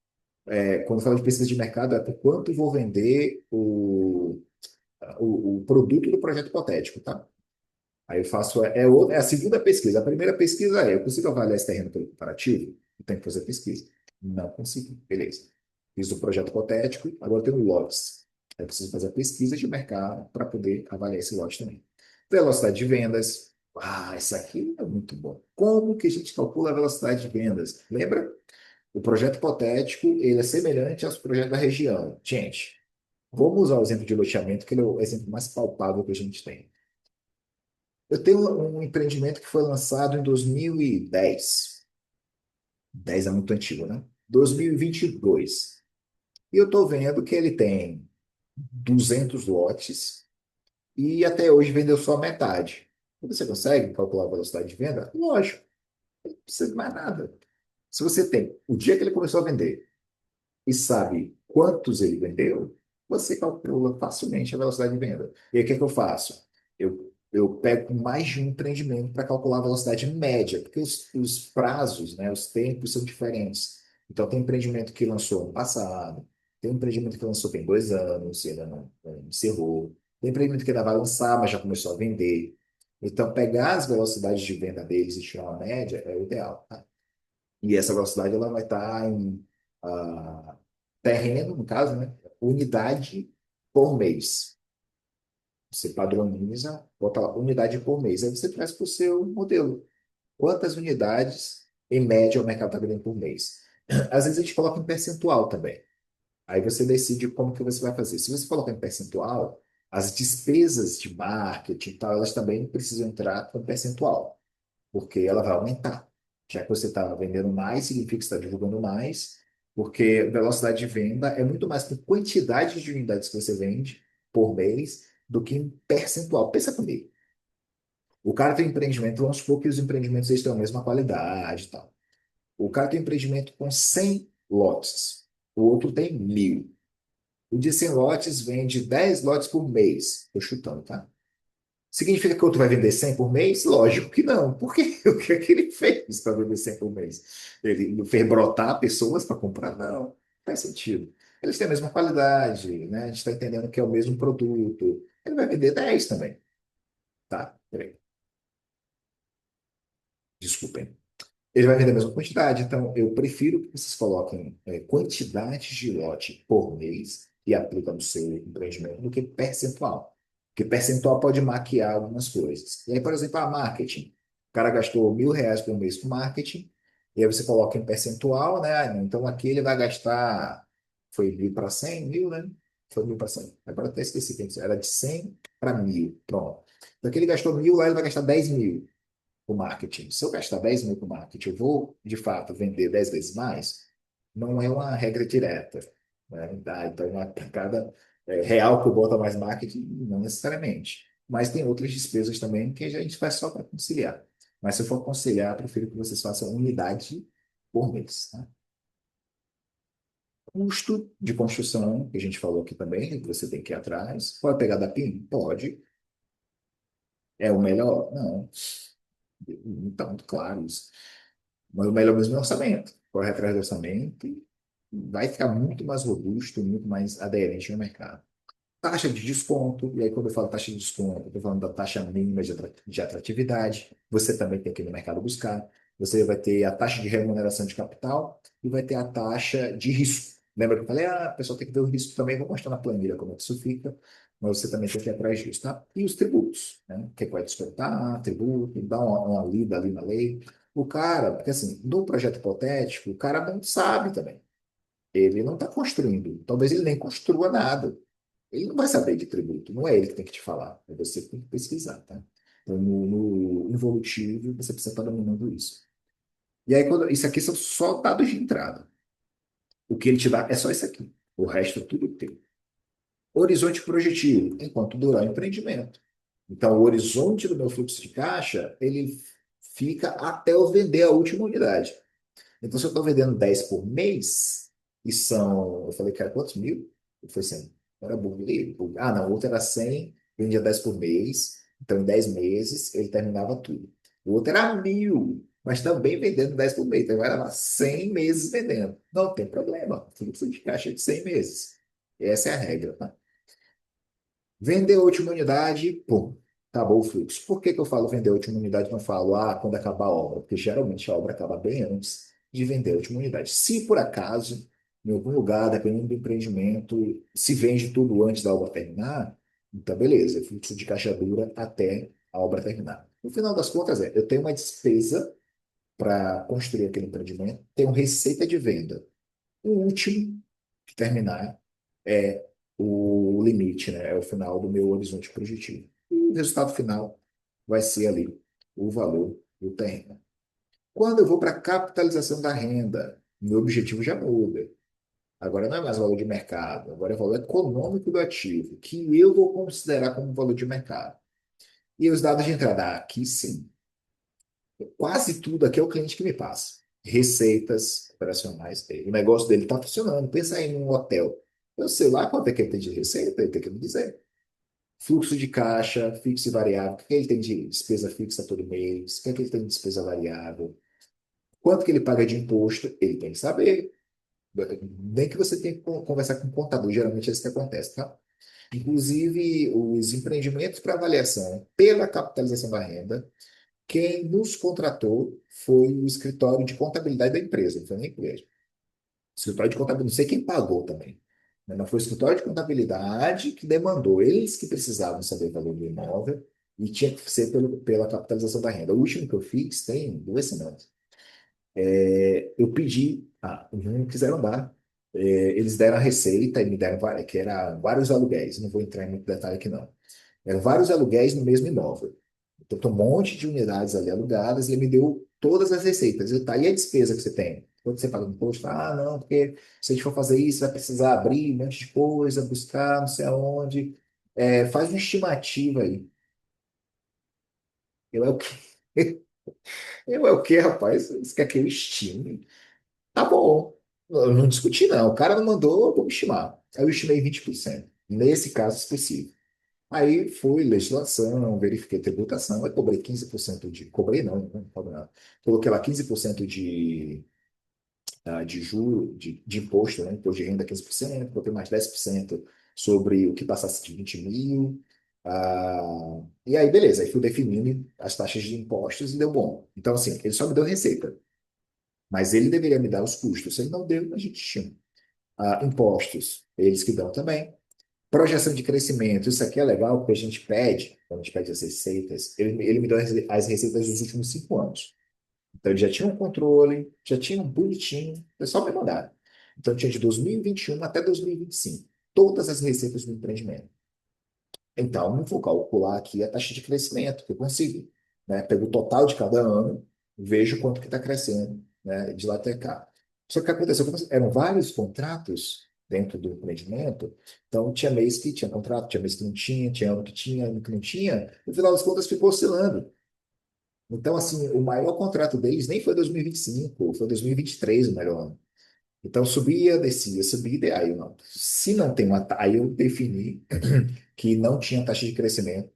Quando fala de pesquisa de mercado, é por quanto vou vender o produto do projeto hipotético, tá? Aí eu faço, é a segunda pesquisa. A primeira pesquisa eu consigo avaliar esse terreno pelo comparativo? Eu tenho que fazer pesquisa. Não consigo, beleza. Fiz o projeto hipotético, agora eu tenho lotes. Eu preciso fazer a pesquisa de mercado para poder avaliar esse lote também. Velocidade de vendas. Ah, isso aqui é muito bom. Como que a gente calcula a velocidade de vendas? Lembra? O projeto hipotético, ele é semelhante aos projetos da região. Gente, vamos usar o exemplo de loteamento, que ele é o exemplo mais palpável que a gente tem. Eu tenho um empreendimento que foi lançado em 2010. 10 é muito antigo, né? 2022. E eu estou vendo que ele tem 200 lotes e até hoje vendeu só metade. Você consegue calcular a velocidade de venda? Lógico, não precisa de mais nada. Se você tem o dia que ele começou a vender e sabe quantos ele vendeu, você calcula facilmente a velocidade de venda. E aí o que é que eu faço? Eu pego mais de um empreendimento para calcular a velocidade média, porque os prazos, né, os tempos são diferentes. Então, tem empreendimento que lançou ano passado, tem empreendimento que lançou tem 2 anos e ainda não encerrou, tem empreendimento que ainda vai lançar, mas já começou a vender. Então, pegar as velocidades de venda deles e tirar uma média é o ideal, tá? E essa velocidade ela vai estar em ah, terreno, no caso, né? Unidade por mês. Você padroniza, bota lá, unidade por mês. Aí você traz para o seu modelo. Quantas unidades, em média, o mercado está vendendo por mês? Às vezes a gente coloca em percentual também. Aí você decide como que você vai fazer. Se você colocar em percentual, as despesas de marketing e tal, elas também precisam entrar com percentual porque ela vai aumentar. Já que você está vendendo mais, significa que você está divulgando mais, porque velocidade de venda é muito mais por quantidade de unidades que você vende por mês do que em percentual. Pensa comigo. O cara tem um empreendimento, vamos supor que os empreendimentos eles têm a mesma qualidade e tal. O cara tem um empreendimento com 100 lotes, o outro tem 1.000. O de 100 lotes vende 10 lotes por mês. Estou chutando, tá? Significa que o outro vai vender 100 por mês? Lógico que não. Porque o que é que ele fez para vender 100 por mês? Ele não fez brotar pessoas para comprar? Não, faz sentido. Eles têm a mesma qualidade, né? A gente está entendendo que é o mesmo produto. Ele vai vender 10 também. Tá, peraí. Desculpem. Ele vai vender a mesma quantidade. Então, eu prefiro que vocês coloquem quantidade de lote por mês e aplica no seu empreendimento do que percentual. Porque percentual pode maquiar algumas coisas. E aí, por exemplo, a marketing. O cara gastou R$ 1.000 por mês com marketing, e aí você coloca em percentual, né? Ah, então aqui ele vai gastar. Foi 1.000 para 100, 1.000, né? Foi 1.000 para 100. Agora até esqueci. Era de 100 para 1.000. Pronto. Então aqui ele gastou 1.000, lá ele vai gastar 10.000 o marketing. Se eu gastar 10.000 com marketing, eu vou, de fato, vender 10 vezes mais? Não é uma regra direta. Né? Então, para cada real que eu boto a mais marketing, não necessariamente. Mas tem outras despesas também que a gente faz só para conciliar. Mas se eu for conciliar, eu prefiro que vocês façam unidade por mês. Tá? Custo de construção, que a gente falou aqui também, que você tem que ir atrás. Pode pegar da PIN? Pode. É o melhor? Não. Então, claro, isso. Mas o melhor mesmo é o orçamento. Corre atrás do orçamento e vai ficar muito mais robusto, muito mais aderente ao mercado. Taxa de desconto, e aí quando eu falo taxa de desconto, eu estou falando da taxa mínima de atratividade. Você também tem que ir no mercado buscar. você vai ter a taxa de remuneração de capital e vai ter a taxa de risco. Lembra que eu falei, a pessoa tem que ver o risco também, vou mostrar na planilha como é que isso fica, mas você também tem que ir atrás disso, tá? E os tributos, né? O que é que vai descontar, tributo, dá uma lida ali na lei. O cara, porque assim, no projeto hipotético, o cara não sabe também. Ele não está construindo. Talvez ele nem construa nada. Ele não vai saber de tributo. Não é ele que tem que te falar. É você que tem que pesquisar, tá? Então, no involutivo, você precisa estar dominando isso. E aí, isso aqui são só dados de entrada. O que ele te dá é só isso aqui. O resto é tudo teu. Horizonte projetivo, enquanto durar o empreendimento. Então, o horizonte do meu fluxo de caixa, ele fica até eu vender a última unidade. Então, se eu estou vendendo 10 por mês, e são, eu falei, cara, quantos mil? Foi 100. Era burguês. Ah, não, o outro era 100, vendia 10 por mês. Então, em 10 meses, ele terminava tudo. O outro era 1.000, mas também vendendo 10 por mês. Então, vai levar 100 meses vendendo. Não tem problema. Fluxo de caixa é de 100 meses. Essa é a regra, tá? Vender a última unidade, pum, acabou o fluxo. Por que que eu falo vender a última unidade e não falo, quando acabar a obra? Porque geralmente a obra acaba bem antes de vender a última unidade. Se por acaso, em algum lugar, dependendo do empreendimento, se vende tudo antes da obra terminar, então beleza, o fluxo de caixa dura até a obra terminar. No final das contas, eu tenho uma despesa para construir aquele empreendimento, tenho receita de venda. O último que terminar é o limite, né? É o final do meu horizonte projetivo. E o resultado final vai ser ali o valor do terreno. Quando eu vou para a capitalização da renda, meu objetivo já muda. Agora não é mais valor de mercado, agora é valor econômico do ativo, que eu vou considerar como valor de mercado. E os dados de entrada, aqui sim, quase tudo aqui é o cliente que me passa. Receitas operacionais dele. O negócio dele está funcionando. Pensa aí num hotel. Eu sei lá quanto é que ele tem de receita, ele tem que me dizer. Fluxo de caixa, fixo e variável. O que ele tem de despesa fixa todo mês? O que ele tem de despesa variável? Quanto que ele paga de imposto? Ele tem que saber. Nem que você tenha que conversar com o contador. Geralmente é isso que acontece, tá? Inclusive, os empreendimentos para avaliação pela capitalização da renda, quem nos contratou foi o escritório de contabilidade da empresa, não foi nem a empresa. Escritório de contabilidade, não sei quem pagou também, né? Mas foi o escritório de contabilidade que demandou, eles que precisavam saber o valor do imóvel e tinha que ser pela capitalização da renda. O último que eu fiz tem 2 semanas. Eu pedi, não quiseram dar. Eles deram a receita e me deram, que era vários aluguéis, não vou entrar em muito detalhe aqui não. Eram vários aluguéis no mesmo imóvel. Então, tem um monte de unidades ali alugadas e ele me deu todas as receitas. E tá, e a despesa que você tem? Quando você paga no imposto, não, porque se a gente for fazer isso, vai precisar abrir um monte de coisa, buscar, não sei aonde. Faz uma estimativa aí. Eu é o quê? Eu é o quê, rapaz? Você quer que eu estime? Tá bom. Eu não discuti, não. O cara não mandou, eu vou me estimar. Aí eu estimei 20%, nesse caso específico. Aí fui, legislação, verifiquei tributação, aí cobrei 15% de. Cobrei não, não cobrei nada. Coloquei lá 15% de juro, de imposto, né? Imposto de renda 15%, coloquei mais 10% sobre o que passasse de 20 mil. E aí, beleza, aí fui definindo as taxas de impostos e deu bom. Então, assim, ele só me deu receita, mas ele deveria me dar os custos. Se ele não deu, a gente tinha. Impostos, eles que dão também. Projeção de crescimento, isso aqui é legal porque a gente pede, quando a gente pede as receitas, ele me deu as receitas dos últimos 5 anos. Então, ele já tinha um controle, já tinha um bonitinho, é só me mandar. Então, tinha de 2021 até 2025, todas as receitas do empreendimento. Então, eu vou calcular aqui a taxa de crescimento que eu consigo, né? Pego o total de cada ano, vejo quanto que está crescendo, né? De lá até cá. Só que o que aconteceu? Eram vários contratos dentro do empreendimento, então tinha mês que tinha contrato, tinha mês que não tinha ano que tinha, ano que não tinha, no final das contas ficou oscilando. Então, assim, o maior contrato deles nem foi 2025, foi 2023 o melhor ano. Então, subia, descia, subia, aí eu não. Se não tem aí eu defini que não tinha taxa de crescimento,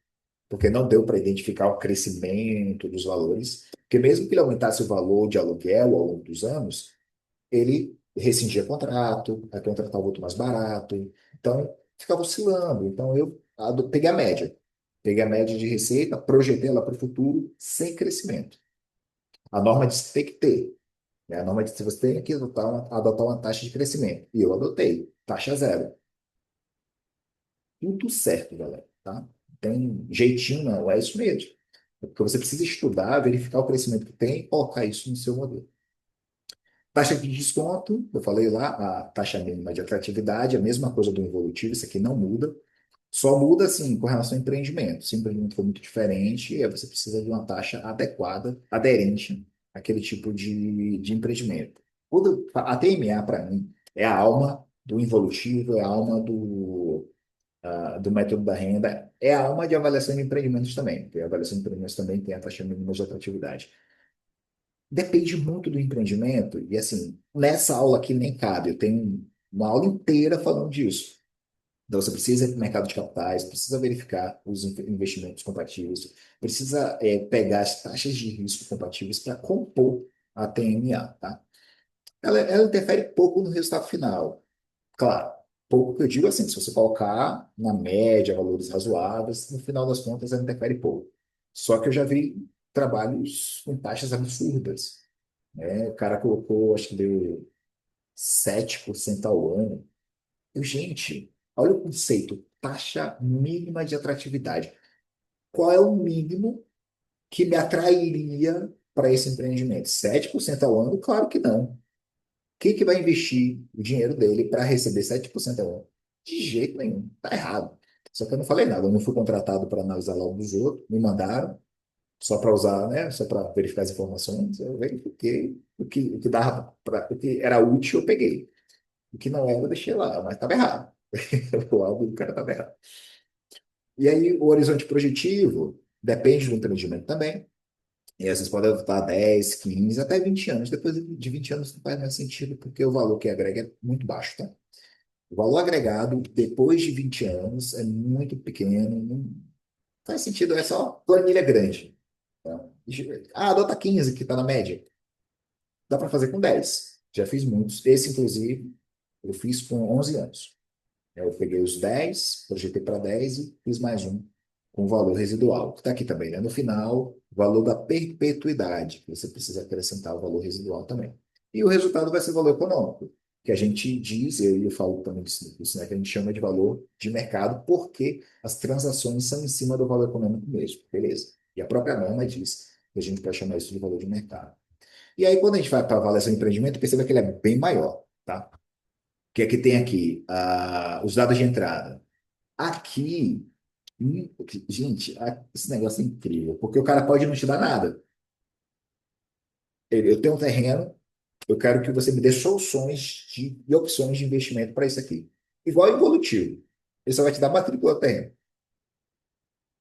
porque não deu para identificar o crescimento dos valores, porque mesmo que ele aumentasse o valor de aluguel ao longo dos anos, ele rescindia contrato, aí contratava outro mais barato, então ficava oscilando. Então eu peguei a média de receita, projetei ela para o futuro sem crescimento. A norma diz que tem que ter. Né? A norma diz que você tem que adotar uma taxa de crescimento. E eu adotei, taxa zero. Tudo certo, galera, tá? Tem jeitinho não, é isso mesmo. Porque você precisa estudar, verificar o crescimento que tem e colocar isso no seu modelo. Taxa de desconto, eu falei lá, a taxa mínima de atratividade, a mesma coisa do involutivo, isso aqui não muda. Só muda, assim, com relação ao empreendimento. Se o empreendimento for muito diferente, aí você precisa de uma taxa adequada, aderente àquele tipo de empreendimento. A TMA, para mim, é a alma do involutivo, é a alma do método da renda, é a alma de avaliação de empreendimentos também, porque a avaliação de empreendimentos também tem a taxa mínima de atratividade. Depende muito do empreendimento, e assim, nessa aula aqui nem cabe, eu tenho uma aula inteira falando disso. Então, você precisa ir para o mercado de capitais, precisa verificar os investimentos compatíveis, precisa pegar as taxas de risco compatíveis para compor a TMA, tá? Ela interfere pouco no resultado final. Claro, pouco que eu digo assim, se você colocar na média valores razoáveis, no final das contas ela interfere pouco. Só que eu já vi trabalhos com taxas absurdas, né? O cara colocou, acho que deu 7% ao ano. Gente, olha o conceito, taxa mínima de atratividade. Qual é o mínimo que me atrairia para esse empreendimento? 7% ao ano? Claro que não. Quem que vai investir o dinheiro dele para receber 7% ao ano? De jeito nenhum. Tá errado. Só que eu não falei nada. Eu não fui contratado para analisar lá dos outros. Me mandaram só para usar, né? Só para verificar as informações. Eu verifiquei o que dava o que era útil, eu peguei. O que não era, eu deixei lá, mas estava errado. O álbum do cara estava errado. E aí, o horizonte projetivo depende do empreendimento também. E às vezes pode adotar 10, 15, até 20 anos. Depois de 20 anos não faz mais sentido, porque o valor que agrega é muito baixo, tá? O valor agregado, depois de 20 anos, é muito pequeno. Não faz sentido, é só planilha grande. Tá? Adota 15, que está na média. Dá para fazer com 10. Já fiz muitos. Esse, inclusive, eu fiz com 11 anos. Eu peguei os 10, projetei para 10 e fiz mais um com valor residual, que está aqui também, né? No final, o valor da perpetuidade, que você precisa acrescentar o valor residual também. E o resultado vai ser o valor econômico, que a gente diz, eu falo também disso, né? Que a gente chama de valor de mercado, porque as transações são em cima do valor econômico mesmo, beleza? E a própria norma diz que a gente pode chamar isso de valor de mercado. E aí, quando a gente vai para a avaliação de empreendimento, perceba que ele é bem maior, tá? O que é que tem aqui? Os dados de entrada. Aqui, gente, esse negócio é incrível, porque o cara pode não te dar nada. Eu tenho um terreno, eu quero que você me dê soluções e opções de investimento para isso aqui. Igual evolutivo. Ele só vai te dar matrícula do terreno,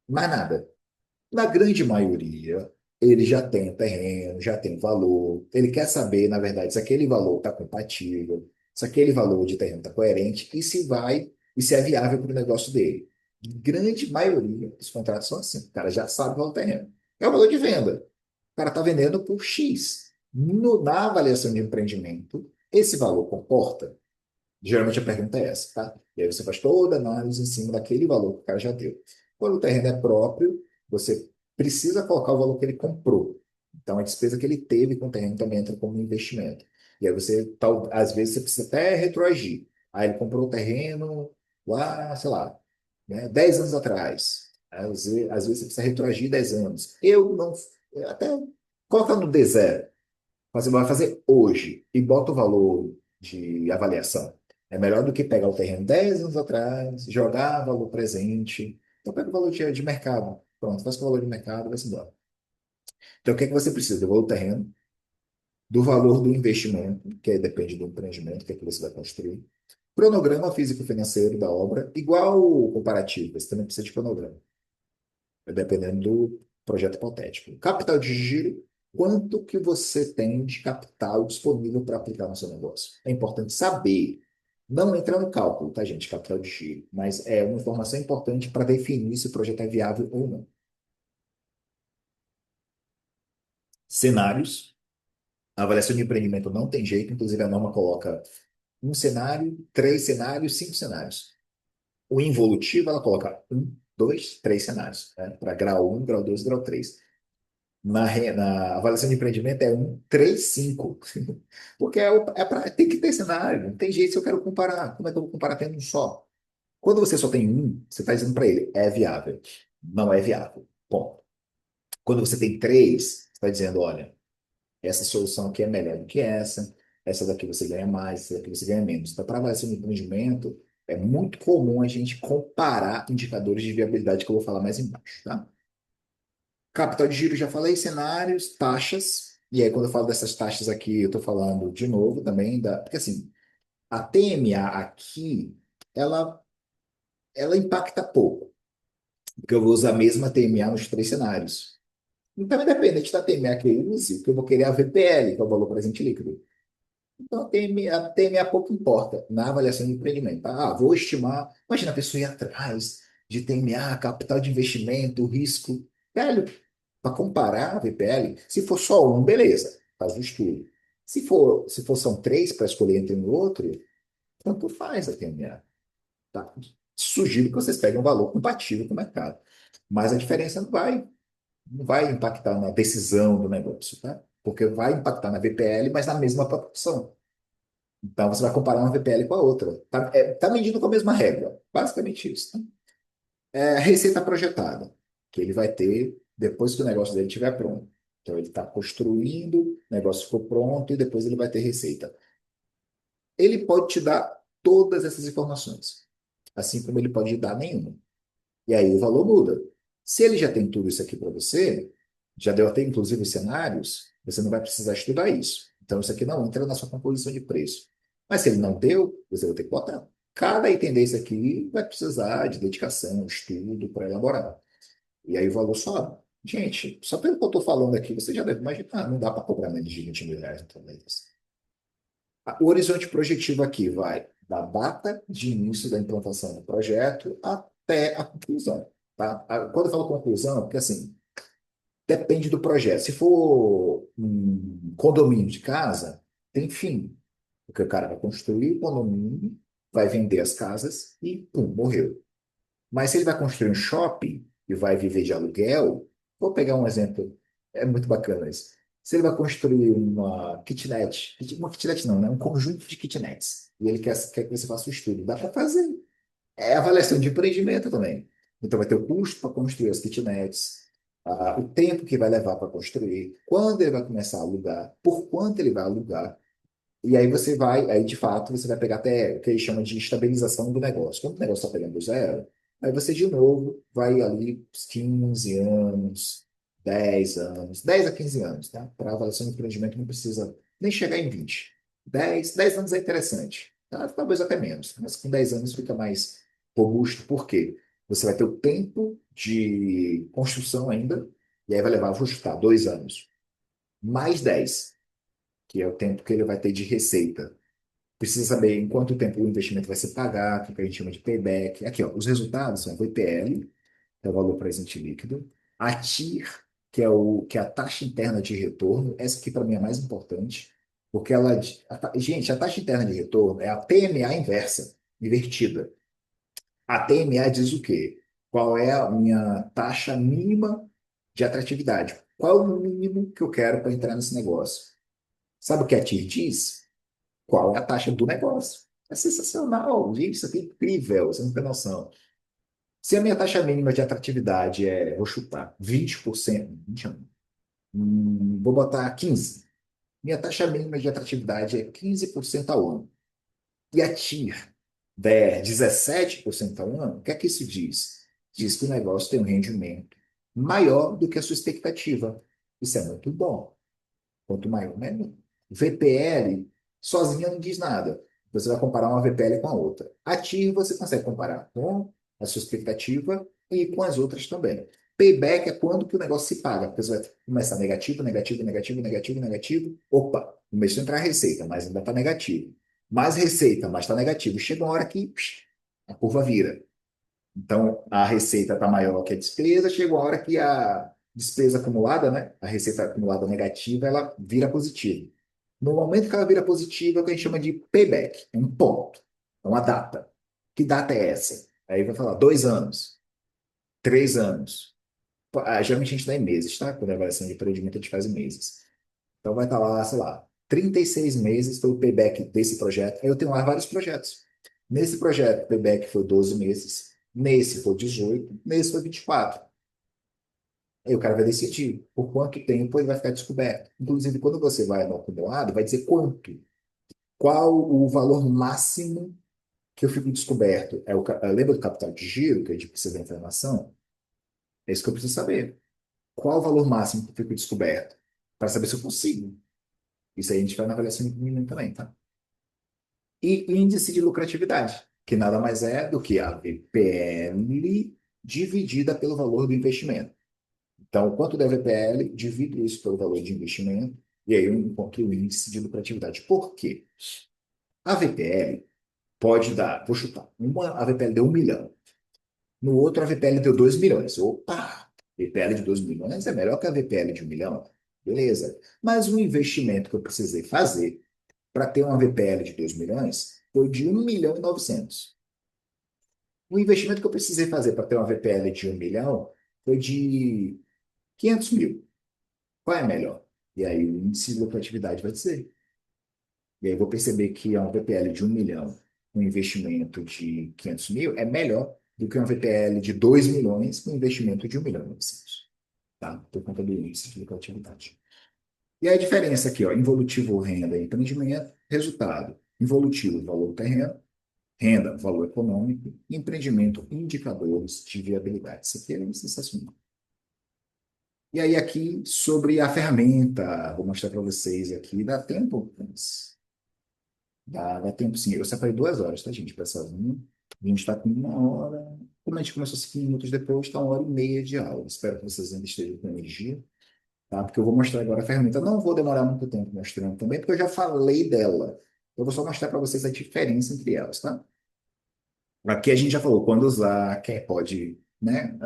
mais nada. Na grande maioria, ele já tem o terreno, já tem valor. Ele quer saber, na verdade, se aquele valor está compatível, se aquele valor de terreno está coerente e se é viável para o negócio dele. Grande maioria dos contratos são assim. O cara já sabe o valor do terreno. É o valor de venda. O cara está vendendo por X. Na avaliação de empreendimento, esse valor comporta? Geralmente a pergunta é essa, tá? E aí você faz toda a análise em cima daquele valor que o cara já deu. Quando o terreno é próprio, você precisa colocar o valor que ele comprou. Então, a despesa que ele teve com o terreno também entra como investimento. E aí às vezes, você precisa até retroagir. Aí ele comprou o terreno lá, sei lá, né, 10 anos atrás. Às vezes você precisa retroagir 10 anos. Eu não. Até coloca no D0. Você vai fazer hoje e bota o valor de avaliação. É melhor do que pegar o terreno 10 anos atrás, jogar valor presente. Então, pega o valor de mercado. Pronto, faz com o valor de mercado, vai-se embora. Então, o que é que você precisa? Do valor do terreno, do valor do investimento, que depende do empreendimento, que é que você vai construir. Cronograma físico-financeiro da obra, igual o comparativo, você também precisa de cronograma, dependendo do projeto hipotético. Capital de giro, quanto que você tem de capital disponível para aplicar no seu negócio? É importante saber. Não entra no cálculo, tá, gente? Capital de giro, mas é uma informação importante para definir se o projeto é viável ou não. Cenários. A avaliação de empreendimento não tem jeito, inclusive a norma coloca um cenário, três cenários, cinco cenários. O involutivo, ela coloca um, dois, três cenários, né? Para grau um, grau 2, grau 3. na avaliação de empreendimento é 1,35. Porque tem que ter cenário, não tem jeito se eu quero comparar. Como é que eu vou comparar tendo um só? Quando você só tem um, você está dizendo para ele, é viável. Não é viável. Bom, quando você tem três, você está dizendo, olha, essa solução aqui é melhor do que essa daqui você ganha mais, essa daqui você ganha menos. Então, para avaliação de empreendimento, é muito comum a gente comparar indicadores de viabilidade que eu vou falar mais embaixo, tá? Capital de giro, já falei, cenários, taxas. E aí, quando eu falo dessas taxas aqui, eu estou falando de novo também da. Porque assim, a TMA aqui, ela, ela impacta pouco, porque eu vou usar a mesma TMA nos três cenários. Então, independente da TMA que eu use, que eu vou querer a VPL, que é o valor presente líquido. Então, a TMA pouco importa na avaliação de empreendimento. Tá? Ah, vou estimar. Imagina a pessoa ir atrás de TMA, capital de investimento, risco. Velho, para comparar a VPL, se for só um, beleza, faz o estudo. Se for são três para escolher entre um e outro, tanto faz a TMA. Tá? Sugiro que vocês peguem um valor compatível com o mercado. Mas a diferença não vai impactar na decisão do negócio, tá? Porque vai impactar na VPL, mas na mesma proporção. Então, você vai comparar uma VPL com a outra. Tá medindo com a mesma regra. Basicamente isso. Tá? É a receita projetada, que ele vai ter depois que o negócio dele estiver pronto. Então, ele está construindo, o negócio ficou pronto e depois ele vai ter receita. Ele pode te dar todas essas informações, assim como ele pode dar nenhuma. E aí o valor muda. Se ele já tem tudo isso aqui para você, já deu até inclusive os cenários, você não vai precisar estudar isso. Então, isso aqui não entra na sua composição de preço. Mas se ele não deu, você vai ter que botar. Cada item desse aqui vai precisar de dedicação, estudo para elaborar. E aí o valor sobe. Gente, só pelo que eu estou falando aqui, você já deve imaginar, não dá para cobrar menos de 20 mil reais no planeta. O horizonte projetivo aqui vai da data de início da implantação do projeto até a conclusão. Tá? Quando eu falo conclusão, é porque assim, depende do projeto. Se for um condomínio de casa, tem fim. Porque o cara vai construir o condomínio, vai vender as casas e, pum, morreu. Mas se ele vai construir um shopping e vai viver de aluguel, vou pegar um exemplo, é muito bacana isso. Se ele vai construir uma kitnet, uma kitnet não, né? Um conjunto de kitnets, e ele quer que você faça o estudo, dá para fazer. É avaliação de empreendimento também. Então vai ter o custo para construir as kitnets, o tempo que vai levar para construir, quando ele vai começar a alugar, por quanto ele vai alugar. E aí aí de fato, você vai pegar até o que eles chamam de estabilização do negócio. Quando o negócio está pegando do zero, aí você de novo vai ali uns 15 anos, 10 anos, 10 a 15 anos, tá? Para avaliação de empreendimento não precisa nem chegar em 20. 10 anos é interessante, tá? Talvez até menos, mas com 10 anos fica mais robusto. Por quê? Você vai ter o tempo de construção ainda, e aí vai levar, vou chutar, 2 anos, mais 10 que é o tempo que ele vai ter de receita. Precisa saber em quanto tempo o investimento vai ser pagado, que a gente chama de payback. Aqui, ó, os resultados são VPL, que é o valor presente líquido, a TIR, que é a taxa interna de retorno. Essa aqui para mim é a mais importante, porque gente, a taxa interna de retorno é a TMA inversa, invertida. A TMA diz o quê? Qual é a minha taxa mínima de atratividade? Qual é o mínimo que eu quero para entrar nesse negócio? Sabe o que a TIR diz? Qual é a taxa do negócio? É sensacional, gente, isso aqui é incrível, você não tem noção. Se a minha taxa mínima de atratividade vou chutar, 20%, 21, vou botar 15%. Minha taxa mínima de atratividade é 15% ao ano. E a TIR der 17% ao ano, o que é que isso diz? Diz que o negócio tem um rendimento maior do que a sua expectativa. Isso é muito bom. Quanto maior, melhor. VPL sozinha não diz nada. Você vai comparar uma VPL com a outra. A TIR você consegue comparar com a sua expectativa e com as outras também. Payback é quando que o negócio se paga. Porque você vai começar negativo, negativo, negativo, negativo, negativo. Opa, começou a entrar receita, mas ainda está negativo. Mais receita, mas está negativo. Chega uma hora que a curva vira. Então, a receita está maior que a despesa, chega uma hora que a despesa acumulada, né, a receita acumulada negativa, ela vira positiva. No momento que ela vira positiva, é o que a gente chama de payback, é um ponto, é uma data. Que data é essa? Aí vai falar 2 anos, 3 anos. Geralmente a gente dá em meses, tá? Quando é avaliação de empreendimento, a gente faz em meses. Então vai estar lá, sei lá, 36 meses foi o payback desse projeto. Aí eu tenho lá vários projetos. Nesse projeto, o payback foi 12 meses. Nesse foi 18. Nesse foi 24. Aí o cara vai decidir por quanto tempo ele vai ficar descoberto. Inclusive, quando você vai no acumulado, vai dizer quanto. Qual o valor máximo que eu fico descoberto? Lembra do capital de giro, que a gente precisa da informação? É isso que eu preciso saber. Qual o valor máximo que eu fico descoberto? Para saber se eu consigo. Isso aí a gente vai na avaliação de mínimo também, tá? E índice de lucratividade, que nada mais é do que a VPL dividida pelo valor do investimento. Então, quanto da VPL, divido isso pelo valor de investimento, e aí eu encontro o índice de lucratividade. Por quê? A VPL pode dar, vou chutar, a VPL deu 1 milhão, no outro a VPL deu 2 milhões. Opa, VPL de 2 milhões é melhor que a VPL de 1 milhão. Beleza. Mas o investimento que eu precisei fazer para ter uma VPL de 2 milhões foi de 1 milhão e 900. O investimento que eu precisei fazer para ter uma VPL de 1 milhão foi de 500 mil. Qual é melhor? E aí o índice de lucratividade vai dizer. E aí eu vou perceber que uma VPL de 1 milhão, um investimento de 500 mil, é melhor do que uma VPL de 2 milhões com um investimento de 1 milhão e 900. Tá? Por conta do índice de lucratividade. E aí a diferença aqui, ó, involutivo renda e empreendimento, resultado. Involutivo, valor do terreno. Renda, valor econômico. Empreendimento, indicadores de viabilidade. Isso aqui é sensacional. E aí aqui sobre a ferramenta, vou mostrar para vocês aqui. Dá tempo? Dá tempo sim. Eu separei 2 horas, tá, gente, para essa aula. A gente está com 1 hora. Como a gente começou 5 minutos depois, está 1 hora e meia de aula. Espero que vocês ainda estejam com energia, tá? Porque eu vou mostrar agora a ferramenta. Não vou demorar muito tempo mostrando também, porque eu já falei dela. Eu vou só mostrar para vocês a diferença entre elas, tá? Aqui a gente já falou quando usar, quem pode, né?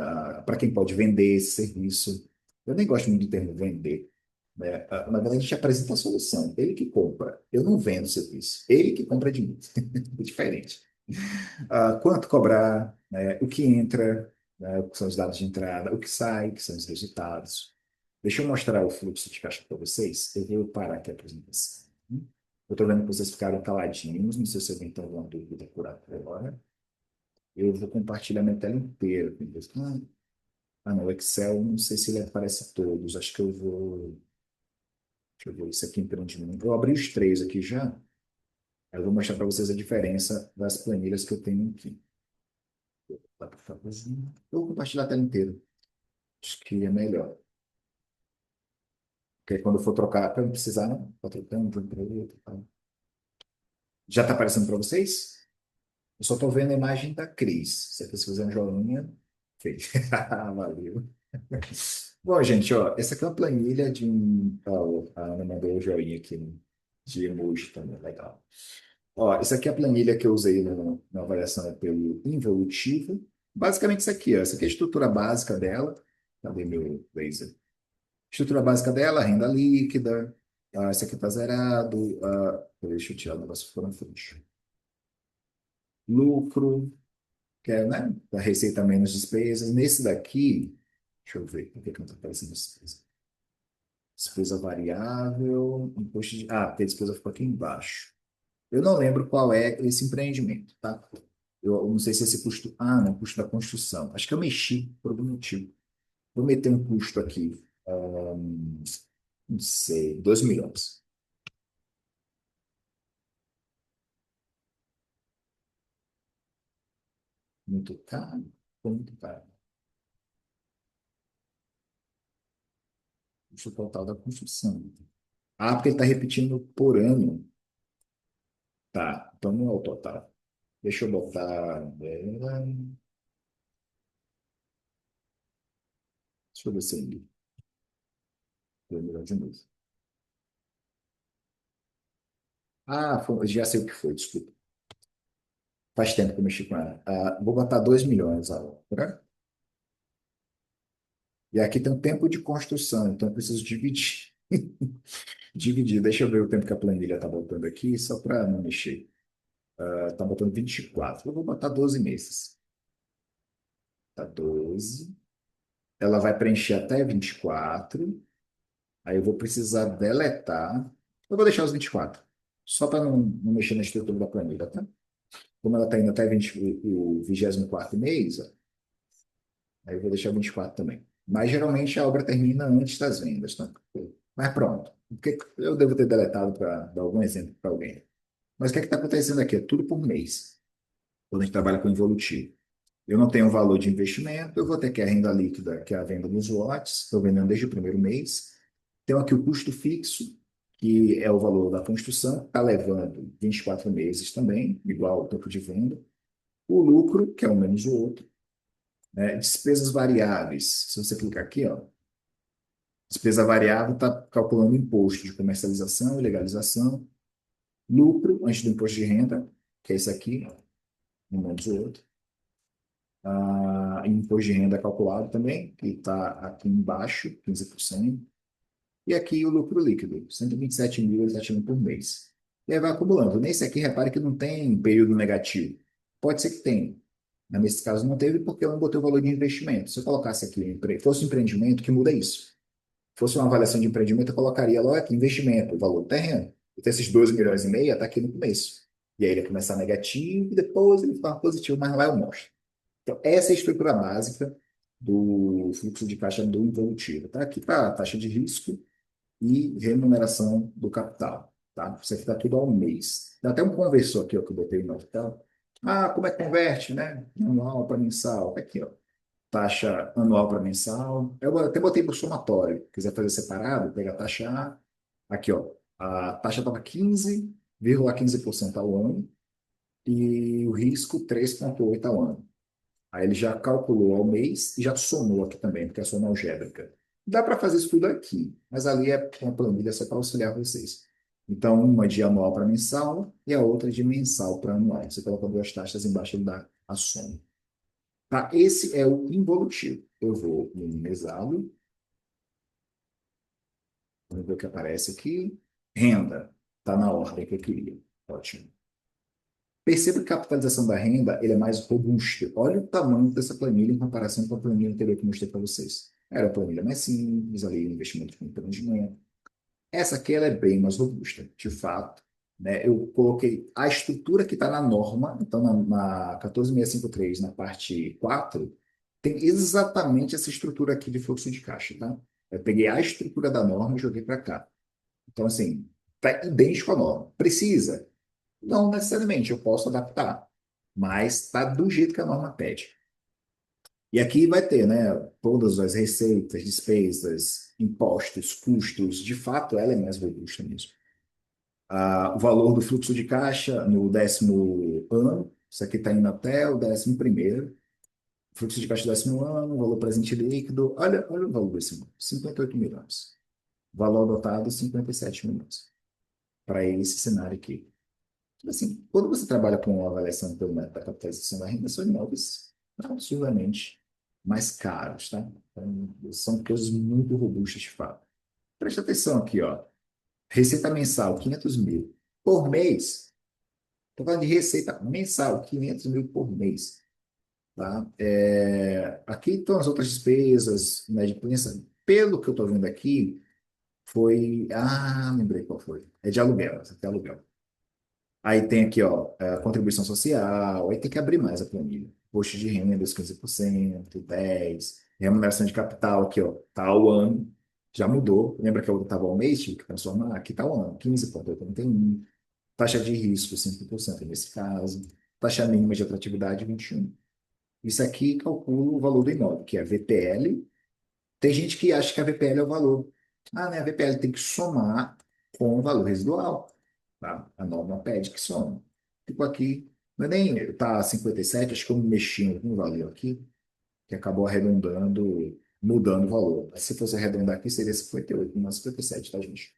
Para quem pode vender esse serviço. Eu nem gosto muito do termo vender, né? Na verdade, a gente apresenta a solução. Ele que compra. Eu não vendo o serviço. Ele que compra de mim. É diferente. Quanto cobrar, né? O que entra, né? O que são os dados de entrada, o que sai, que são os resultados. Deixa eu mostrar o fluxo de caixa para vocês. Eu vou parar aqui a apresentação. Eu estou vendo que vocês ficaram caladinhos. Não sei se alguém tem alguma dúvida por agora. Eu vou compartilhar minha tela inteira. Não, o Excel, não sei se ele aparece todos. Acho que eu vou. Deixa eu ver, isso aqui empreendimento. Eu abri os três aqui já. Eu vou mostrar para vocês a diferença das planilhas que eu tenho aqui. Dá para fazer? Eu vou compartilhar a tela inteira. Acho que é melhor. Porque aí quando eu for trocar, para não precisar, não. Tá trocando de um para o outro. Tá. Já está aparecendo para vocês? Eu só estou vendo a imagem da Cris. Se vocês fizerem um joinha, fez. Valeu. Bom, gente, ó, essa aqui é uma planilha de um. A Ana mandou o joinha aqui de emoji também, legal. Ó, essa aqui é a planilha que eu usei na avaliação pelo Involutivo. Basicamente, isso aqui, ó. Essa aqui é a estrutura básica dela. Cadê meu laser? Estrutura básica dela, renda líquida. Esse aqui está zerado. Deixa eu tirar o negócio que ficou na frente. Lucro, que é, né? Da receita menos despesas. Nesse daqui, deixa eu ver, por que que não está aparecendo despesa? Despesa variável, imposto de. Porque a despesa ficou aqui embaixo. Eu não lembro qual é esse empreendimento, tá? Eu não sei se esse custo. Não, custo da construção. Acho que eu mexi por algum motivo. Vou meter um custo aqui. Não sei, 2 milhões. Muito caro? Muito caro. Custo total da construção. Porque ele está repetindo por ano. Tá, então não é o total. Deixa eu botar. Deixa eu ver se eu lembro de novo. Já sei o que foi, desculpa. Faz tempo que eu mexi com ela. Vou botar 2 milhões agora. E aqui tem um tempo de construção, então eu preciso dividir. Dividir. Deixa eu ver o tempo que a planilha está botando aqui, só para não mexer. Está botando 24. Eu vou botar 12 meses. Tá 12. ela vai preencher até 24. Aí eu vou precisar deletar. Eu vou deixar os 24 só para não mexer na estrutura da planilha, tá? Como ela está indo até 20, o 24º mês, ó, aí eu vou deixar 24 também. Mas geralmente a obra termina antes das vendas, tá? Mas pronto. Porque eu devo ter deletado para dar algum exemplo para alguém. Mas o que é que está acontecendo aqui? É tudo por mês, quando a gente trabalha com involutivo. Eu não tenho um valor de investimento, eu vou ter que a renda líquida, que é a venda dos lotes, estou vendendo desde o primeiro mês. Tenho aqui o custo fixo, que é o valor da construção, está levando 24 meses também, igual ao tempo de venda. O lucro, que é um menos o outro, né? Despesas variáveis. Se você clicar aqui, ó, despesa variável está calculando imposto de comercialização e legalização, lucro antes do imposto de renda, que é esse aqui, um menos o outro. Imposto de renda calculado também, que está aqui embaixo, 15%. E aqui o lucro líquido, 127 mil ele está tirando por mês. E aí vai acumulando. Nesse aqui, repare que não tem período negativo. Pode ser que tenha. Mas nesse caso não teve porque eu não botei o valor de investimento. Se eu colocasse aqui, fosse um empreendimento, que muda isso. Fosse uma avaliação de empreendimento, eu colocaria lá aqui, investimento, o valor do terreno. Então, esses 12 milhões e meio está aqui no começo. E aí ele vai começar negativo e depois ele fica positivo, mas lá eu mostro. Então, essa é a estrutura básica do fluxo de caixa do involutivo. Tá aqui para a taxa de risco e remuneração do capital. Tá? Isso aqui está tudo ao mês. Tem até um conversor aqui ó, que eu botei no hotel. Como é que converte, né? Anual para mensal. Aqui, ó. Taxa anual para mensal. Eu até botei para o somatório. Quiser fazer separado, pega a taxa A. Aqui, ó. A taxa estava 15,15% ao ano e o risco 3,8% ao ano. Aí ele já calculou ao mês e já somou aqui também, porque é soma algébrica. Dá para fazer isso tudo aqui, mas ali é uma planilha só para auxiliar vocês. Então, uma de anual para mensal e a outra de mensal para anual. Você coloca duas taxas embaixo e dá a soma. Tá? Esse é o involutivo. Eu vou minimizá-lo. Vamos ver o que aparece aqui. Renda. Está na ordem que eu queria. Ótimo. Perceba que a capitalização da renda ele é mais robusta. Olha o tamanho dessa planilha em comparação com a planilha anterior que eu mostrei para vocês. Era a planilha mais simples, ali, investimento com empreendimento. Essa aqui ela é bem mais robusta, de fato. Né? Eu coloquei a estrutura que está na norma, então na 14653, na parte 4, tem exatamente essa estrutura aqui de fluxo de caixa. Tá? Eu peguei a estrutura da norma e joguei para cá. Então, assim, está idêntico à norma. Precisa? Não necessariamente, eu posso adaptar, mas está do jeito que a norma pede. E aqui vai ter, né, todas as receitas, despesas, impostos, custos. De fato, ela é mais robusta mesmo. O valor do fluxo de caixa no 10º ano, isso aqui está indo até o 11º. Fluxo de caixa do 10º ano, valor presente líquido. Olha o valor desse ano, 58 milhões. Valor adotado, 57 milhões. Para esse cenário aqui. Assim, quando você trabalha com uma avaliação pelo método da capitalização da renda, são imóveis absurdamente mais caros, tá? Então, são coisas muito robustas de fato. Preste atenção aqui, ó. Receita mensal, 500 mil por mês. Estou falando de receita mensal, 500 mil por mês. Tá? Aqui estão as outras despesas, inadimplência. Pelo que eu estou vendo aqui, foi. Lembrei qual foi. É de aluguel, essa aqui é aluguel. Aí tem aqui, ó, a contribuição social, aí tem que abrir mais a planilha. Posto de renda, os 15%, 10%, remuneração de capital aqui, ó, tá ao ano, já mudou. Lembra que eu estava ao mês, tive que transformar? Aqui tá ao ano, 15,81. Taxa de risco, 5% nesse caso. Taxa mínima de atratividade, 21. Isso aqui calcula o valor do imóvel, que é VPL. Tem gente que acha que a VPL é o valor. Né? A VPL tem que somar com o valor residual. Tá? A norma pede que some. Tipo aqui, não é nem tá 57, acho que eu mexi em algum valor aqui, que acabou arredondando, mudando o valor. Mas se fosse arredondar aqui, seria 58, não 57, tá, gente?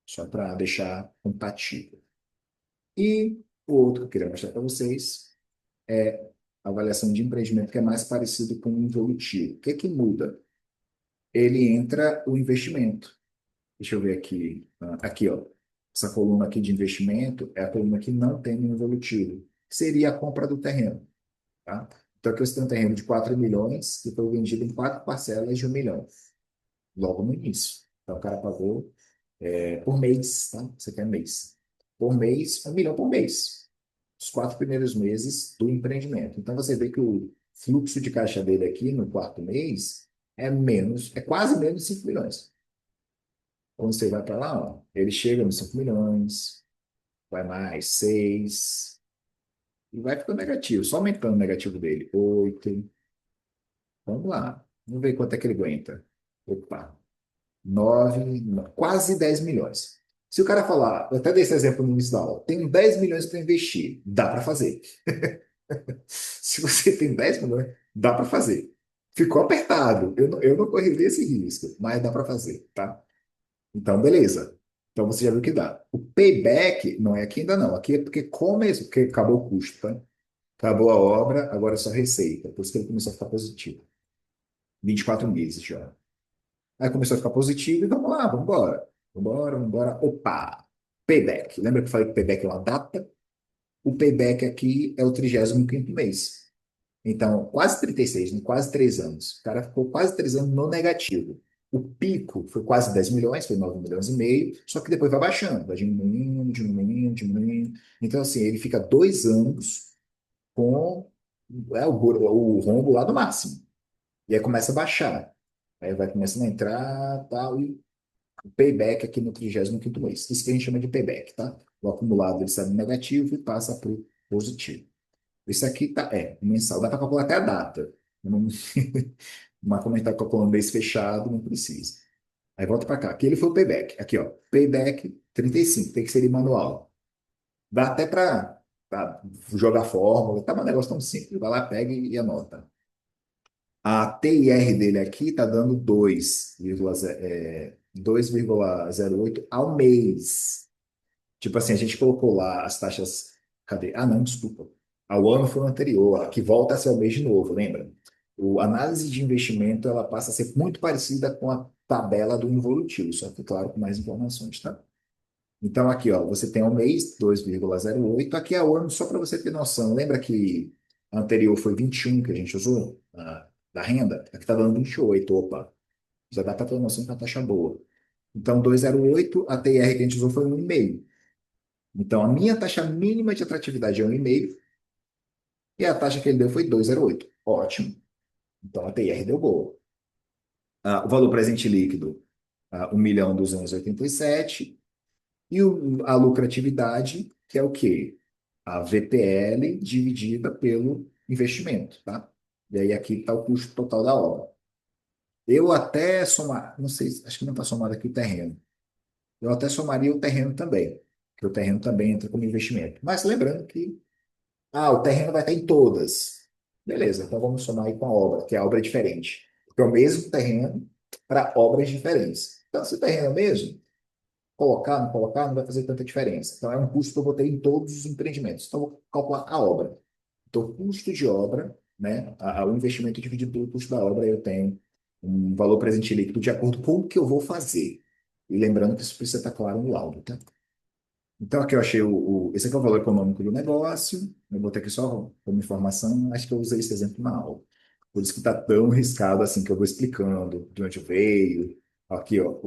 Só para deixar compatível. E o outro que eu queria mostrar para vocês é a avaliação de empreendimento, que é mais parecido com o involutivo. O que é que muda? Ele entra o investimento. Deixa eu ver aqui. Aqui, ó. Essa coluna aqui de investimento é a coluna que não tem no evolutivo. Seria a compra do terreno. Tá? Então, aqui você tem um terreno de 4 milhões que foi vendido em quatro parcelas de 1 milhão, logo no início. Então, o cara pagou por mês, tá? Você quer mês. Por mês, 1 milhão por mês. Os 4 primeiros meses do empreendimento. Então, você vê que o fluxo de caixa dele aqui no quarto mês é quase menos 5 milhões. Quando você vai para lá, ó, ele chega nos 5 milhões, vai mais 6 e vai ficando negativo, só aumentando o negativo dele. 8. Vamos lá. Vamos ver quanto é que ele aguenta. Opa. 9, quase 10 milhões. Se o cara falar, eu até dei esse exemplo no início da aula, tenho 10 milhões para investir, dá para fazer. Se você tem 10 milhões, dá para fazer. Ficou apertado, eu não correria esse risco, mas dá para fazer, tá? Então, beleza. Então você já viu que dá. O payback não é aqui ainda não, aqui é porque começou, porque acabou o custo, tá? Acabou a obra, agora é só receita, por isso que ele começou a ficar positivo. 24 meses já. Aí começou a ficar positivo e vamos lá, vamos embora. Vamos embora, vamos embora. Opa! Payback. Lembra que eu falei que payback é uma data? O payback aqui é o 35º mês. Então, quase 36, né? Quase 3 anos. O cara ficou quase 3 anos no negativo. O pico foi quase 10 milhões, foi 9 milhões e meio, só que depois vai baixando, vai diminuindo, diminuindo, diminuindo. Então, assim, ele fica 2 anos com o rombo lá do máximo. E aí começa a baixar. Aí vai começando a entrar, tal, e o payback aqui no 35º mês. Isso que a gente chama de payback, tá? O acumulado ele sai do negativo e passa para o positivo. Isso aqui mensal. Dá para calcular até a data. Eu não, mas como a gente está calculando mês fechado, não precisa. Aí volta para cá. Aqui ele foi o payback. Aqui, ó. Payback 35. Tem que ser manual. Dá até para jogar fórmula. Tá um negócio tão simples. Vai lá, pega e anota. A TIR dele aqui está dando 2,08 ao mês. Tipo assim, a gente colocou lá as taxas. Cadê? Ah, não, desculpa. Ao ano foi o anterior, que volta a ser o mês de novo, lembra? A análise de investimento ela passa a ser muito parecida com a tabela do involutivo, só que, claro, com mais informações, tá? Então, aqui, ó, você tem ao mês 2,08. Aqui é o ano, só para você ter noção. Lembra que a anterior foi 21 que a gente usou, da renda? Aqui está dando 28. Opa, já dá para ter noção que é uma taxa boa. Então, 2,08, a TR que a gente usou foi 1,5. Então, a minha taxa mínima de atratividade é 1,5 e a taxa que ele deu foi 2,08. Ótimo. Então, a TR deu boa. O valor presente líquido, 1.287. E a lucratividade, que é o quê? A VPL dividida pelo investimento, tá? E aí aqui está o custo total da obra. Eu até somar, não sei, acho que não está somado aqui o terreno. Eu até somaria o terreno também, que o terreno também entra como investimento. Mas lembrando que o terreno vai estar em todas. Beleza, então vamos somar aí com a obra, que a obra é diferente. Porque é o mesmo terreno para obras diferentes. Então, se o terreno é o mesmo, não colocar, não vai fazer tanta diferença. Então, é um custo que eu vou ter em todos os empreendimentos. Então, eu vou calcular a obra. Então, o custo de obra, né, o investimento dividido pelo custo da obra, eu tenho um valor presente líquido de acordo com o que eu vou fazer. E lembrando que isso precisa estar claro no laudo, tá? Então, aqui eu achei esse aqui é o valor econômico do negócio. Eu botei aqui só como informação, acho que eu usei esse exemplo na aula. Por isso que está tão riscado assim, que eu vou explicando de onde veio. Aqui, ó,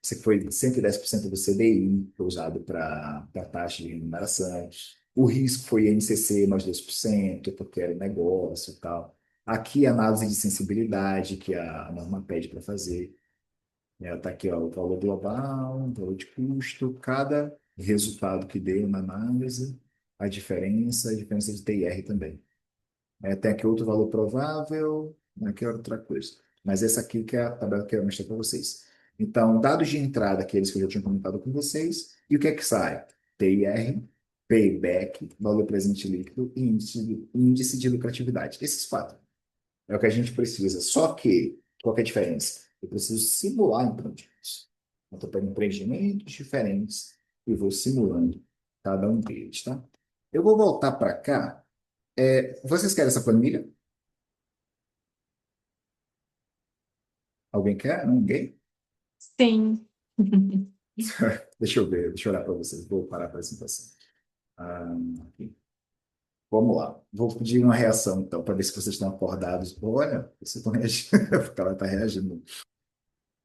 esse aqui foi 110% do CDI, foi usado para a taxa de remuneração. O risco foi INCC mais 2%, porque era negócio e tal. Aqui, análise de sensibilidade, que a norma pede para fazer. Está aqui, ó, o valor global, o valor de custo, cada resultado que deu na análise, a diferença de TIR também. Tem aqui outro valor provável, aqui é outra coisa. Mas essa aqui que é a tabela que eu mostrei para vocês. Então, dados de entrada, aqueles que eu já tinha comentado com vocês, e o que é que sai? TIR, payback, valor presente líquido e índice de lucratividade. Esses quatro. É o que a gente precisa. Só que, qual que é a diferença? Eu preciso simular empreendimentos. Eu estou pegando empreendimentos diferentes e vou simulando cada um deles, tá? Eu vou voltar para cá. Vocês querem essa planilha? Alguém quer? Ninguém? Sim. Deixa eu ver, deixa eu olhar para vocês. Vou parar a apresentação. Ah, aqui. Vamos lá. Vou pedir uma reação, então, para ver se vocês estão acordados. Olha, vocês estão reagindo. O cara está reagindo.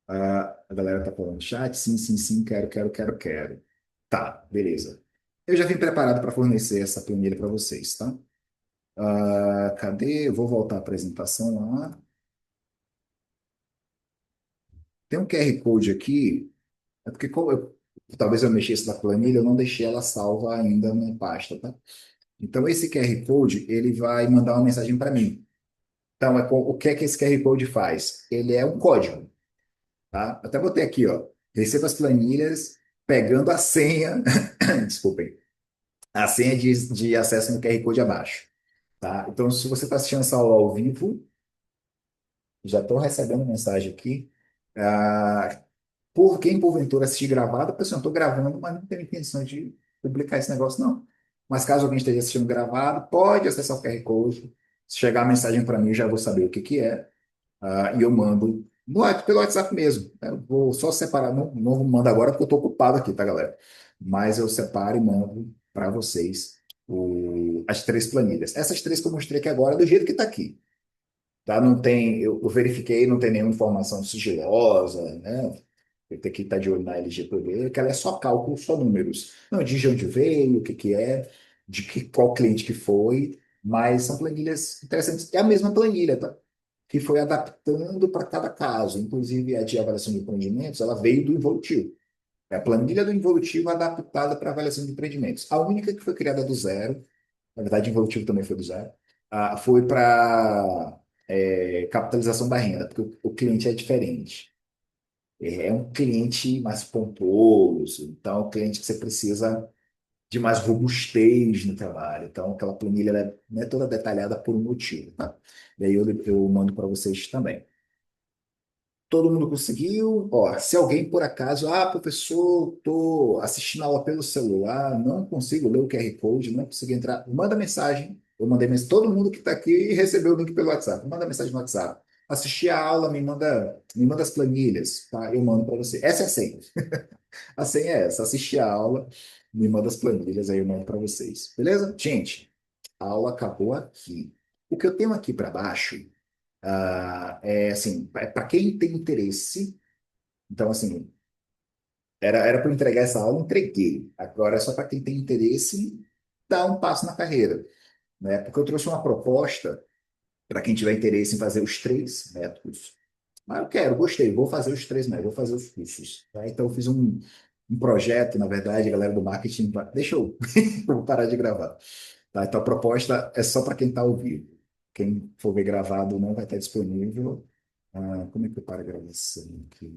A galera está falando chat. Sim, sim, sim, quero, quero, quero, quero. Tá, beleza. Eu já vim preparado para fornecer essa planilha para vocês, tá? Cadê? Eu vou voltar à apresentação lá. Tem um QR Code aqui. É porque talvez eu mexesse na planilha, eu não deixei ela salva ainda na pasta, tá? Então, esse QR Code, ele vai mandar uma mensagem para mim. Então, o que é que esse QR Code faz? Ele é um código, tá? Até botei aqui, ó. Receba as planilhas pegando a senha, desculpem, a senha de acesso no QR Code abaixo, tá? Então, se você está assistindo essa aula ao vivo, já estou recebendo mensagem aqui. Ah, por quem porventura assistir gravado, pessoal, eu estou gravando, mas não tenho intenção de publicar esse negócio, não. Mas caso alguém esteja assistindo gravado, pode acessar o QR Code. Se chegar a mensagem para mim, eu já vou saber o que que é. E eu mando pelo WhatsApp mesmo. Eu vou só separar, não mando agora porque eu estou ocupado aqui, tá, galera? Mas eu separo e mando para vocês as três planilhas. Essas três que eu mostrei aqui agora, do jeito que está aqui. Tá? Não tem, eu verifiquei, não tem nenhuma informação sigilosa, né? Eu tenho que estar de olho na LGPD, que ela é só cálculo, só números. Não diz de onde veio, o que que é, qual cliente que foi, mas são planilhas interessantes. É a mesma planilha, tá? Que foi adaptando para cada caso. Inclusive, a de avaliação de empreendimentos, ela veio do Involutivo. É a planilha do Involutivo adaptada para avaliação de empreendimentos. A única que foi criada do zero, na verdade, o Involutivo também foi do zero, foi para capitalização da renda, porque o cliente é diferente. É um cliente mais pomposo, então é um cliente que você precisa de mais robustez no trabalho. Então, aquela planilha ela não é toda detalhada por um motivo, tá? E aí eu mando para vocês também. Todo mundo conseguiu? Ó, se alguém por acaso, professor, estou assistindo a aula pelo celular, não consigo ler o QR Code, não consigo entrar, manda mensagem. Eu mandei mensagem, todo mundo que está aqui recebeu o link pelo WhatsApp. Manda mensagem no WhatsApp. Assisti a aula, me manda as planilhas, tá? Eu mando para você. Essa é a senha. A senha é essa. Assisti a aula, me manda as planilhas, aí eu mando para vocês. Beleza? Gente, a aula acabou aqui. O que eu tenho aqui para baixo é assim, para quem tem interesse, então assim, era para entregar essa aula, entreguei. Agora é só para quem tem interesse em dar um passo na carreira, né? Porque eu trouxe uma proposta para quem tiver interesse em fazer os três métodos. Mas eu quero, gostei, vou fazer os três métodos, vou fazer os cursos. Tá? Então eu fiz um projeto, na verdade, a galera do marketing, deixa eu, eu vou parar de gravar. Tá? Então a proposta é só para quem está ao vivo. Quem for ver gravado não vai estar disponível. Como é que eu paro a gravação aqui?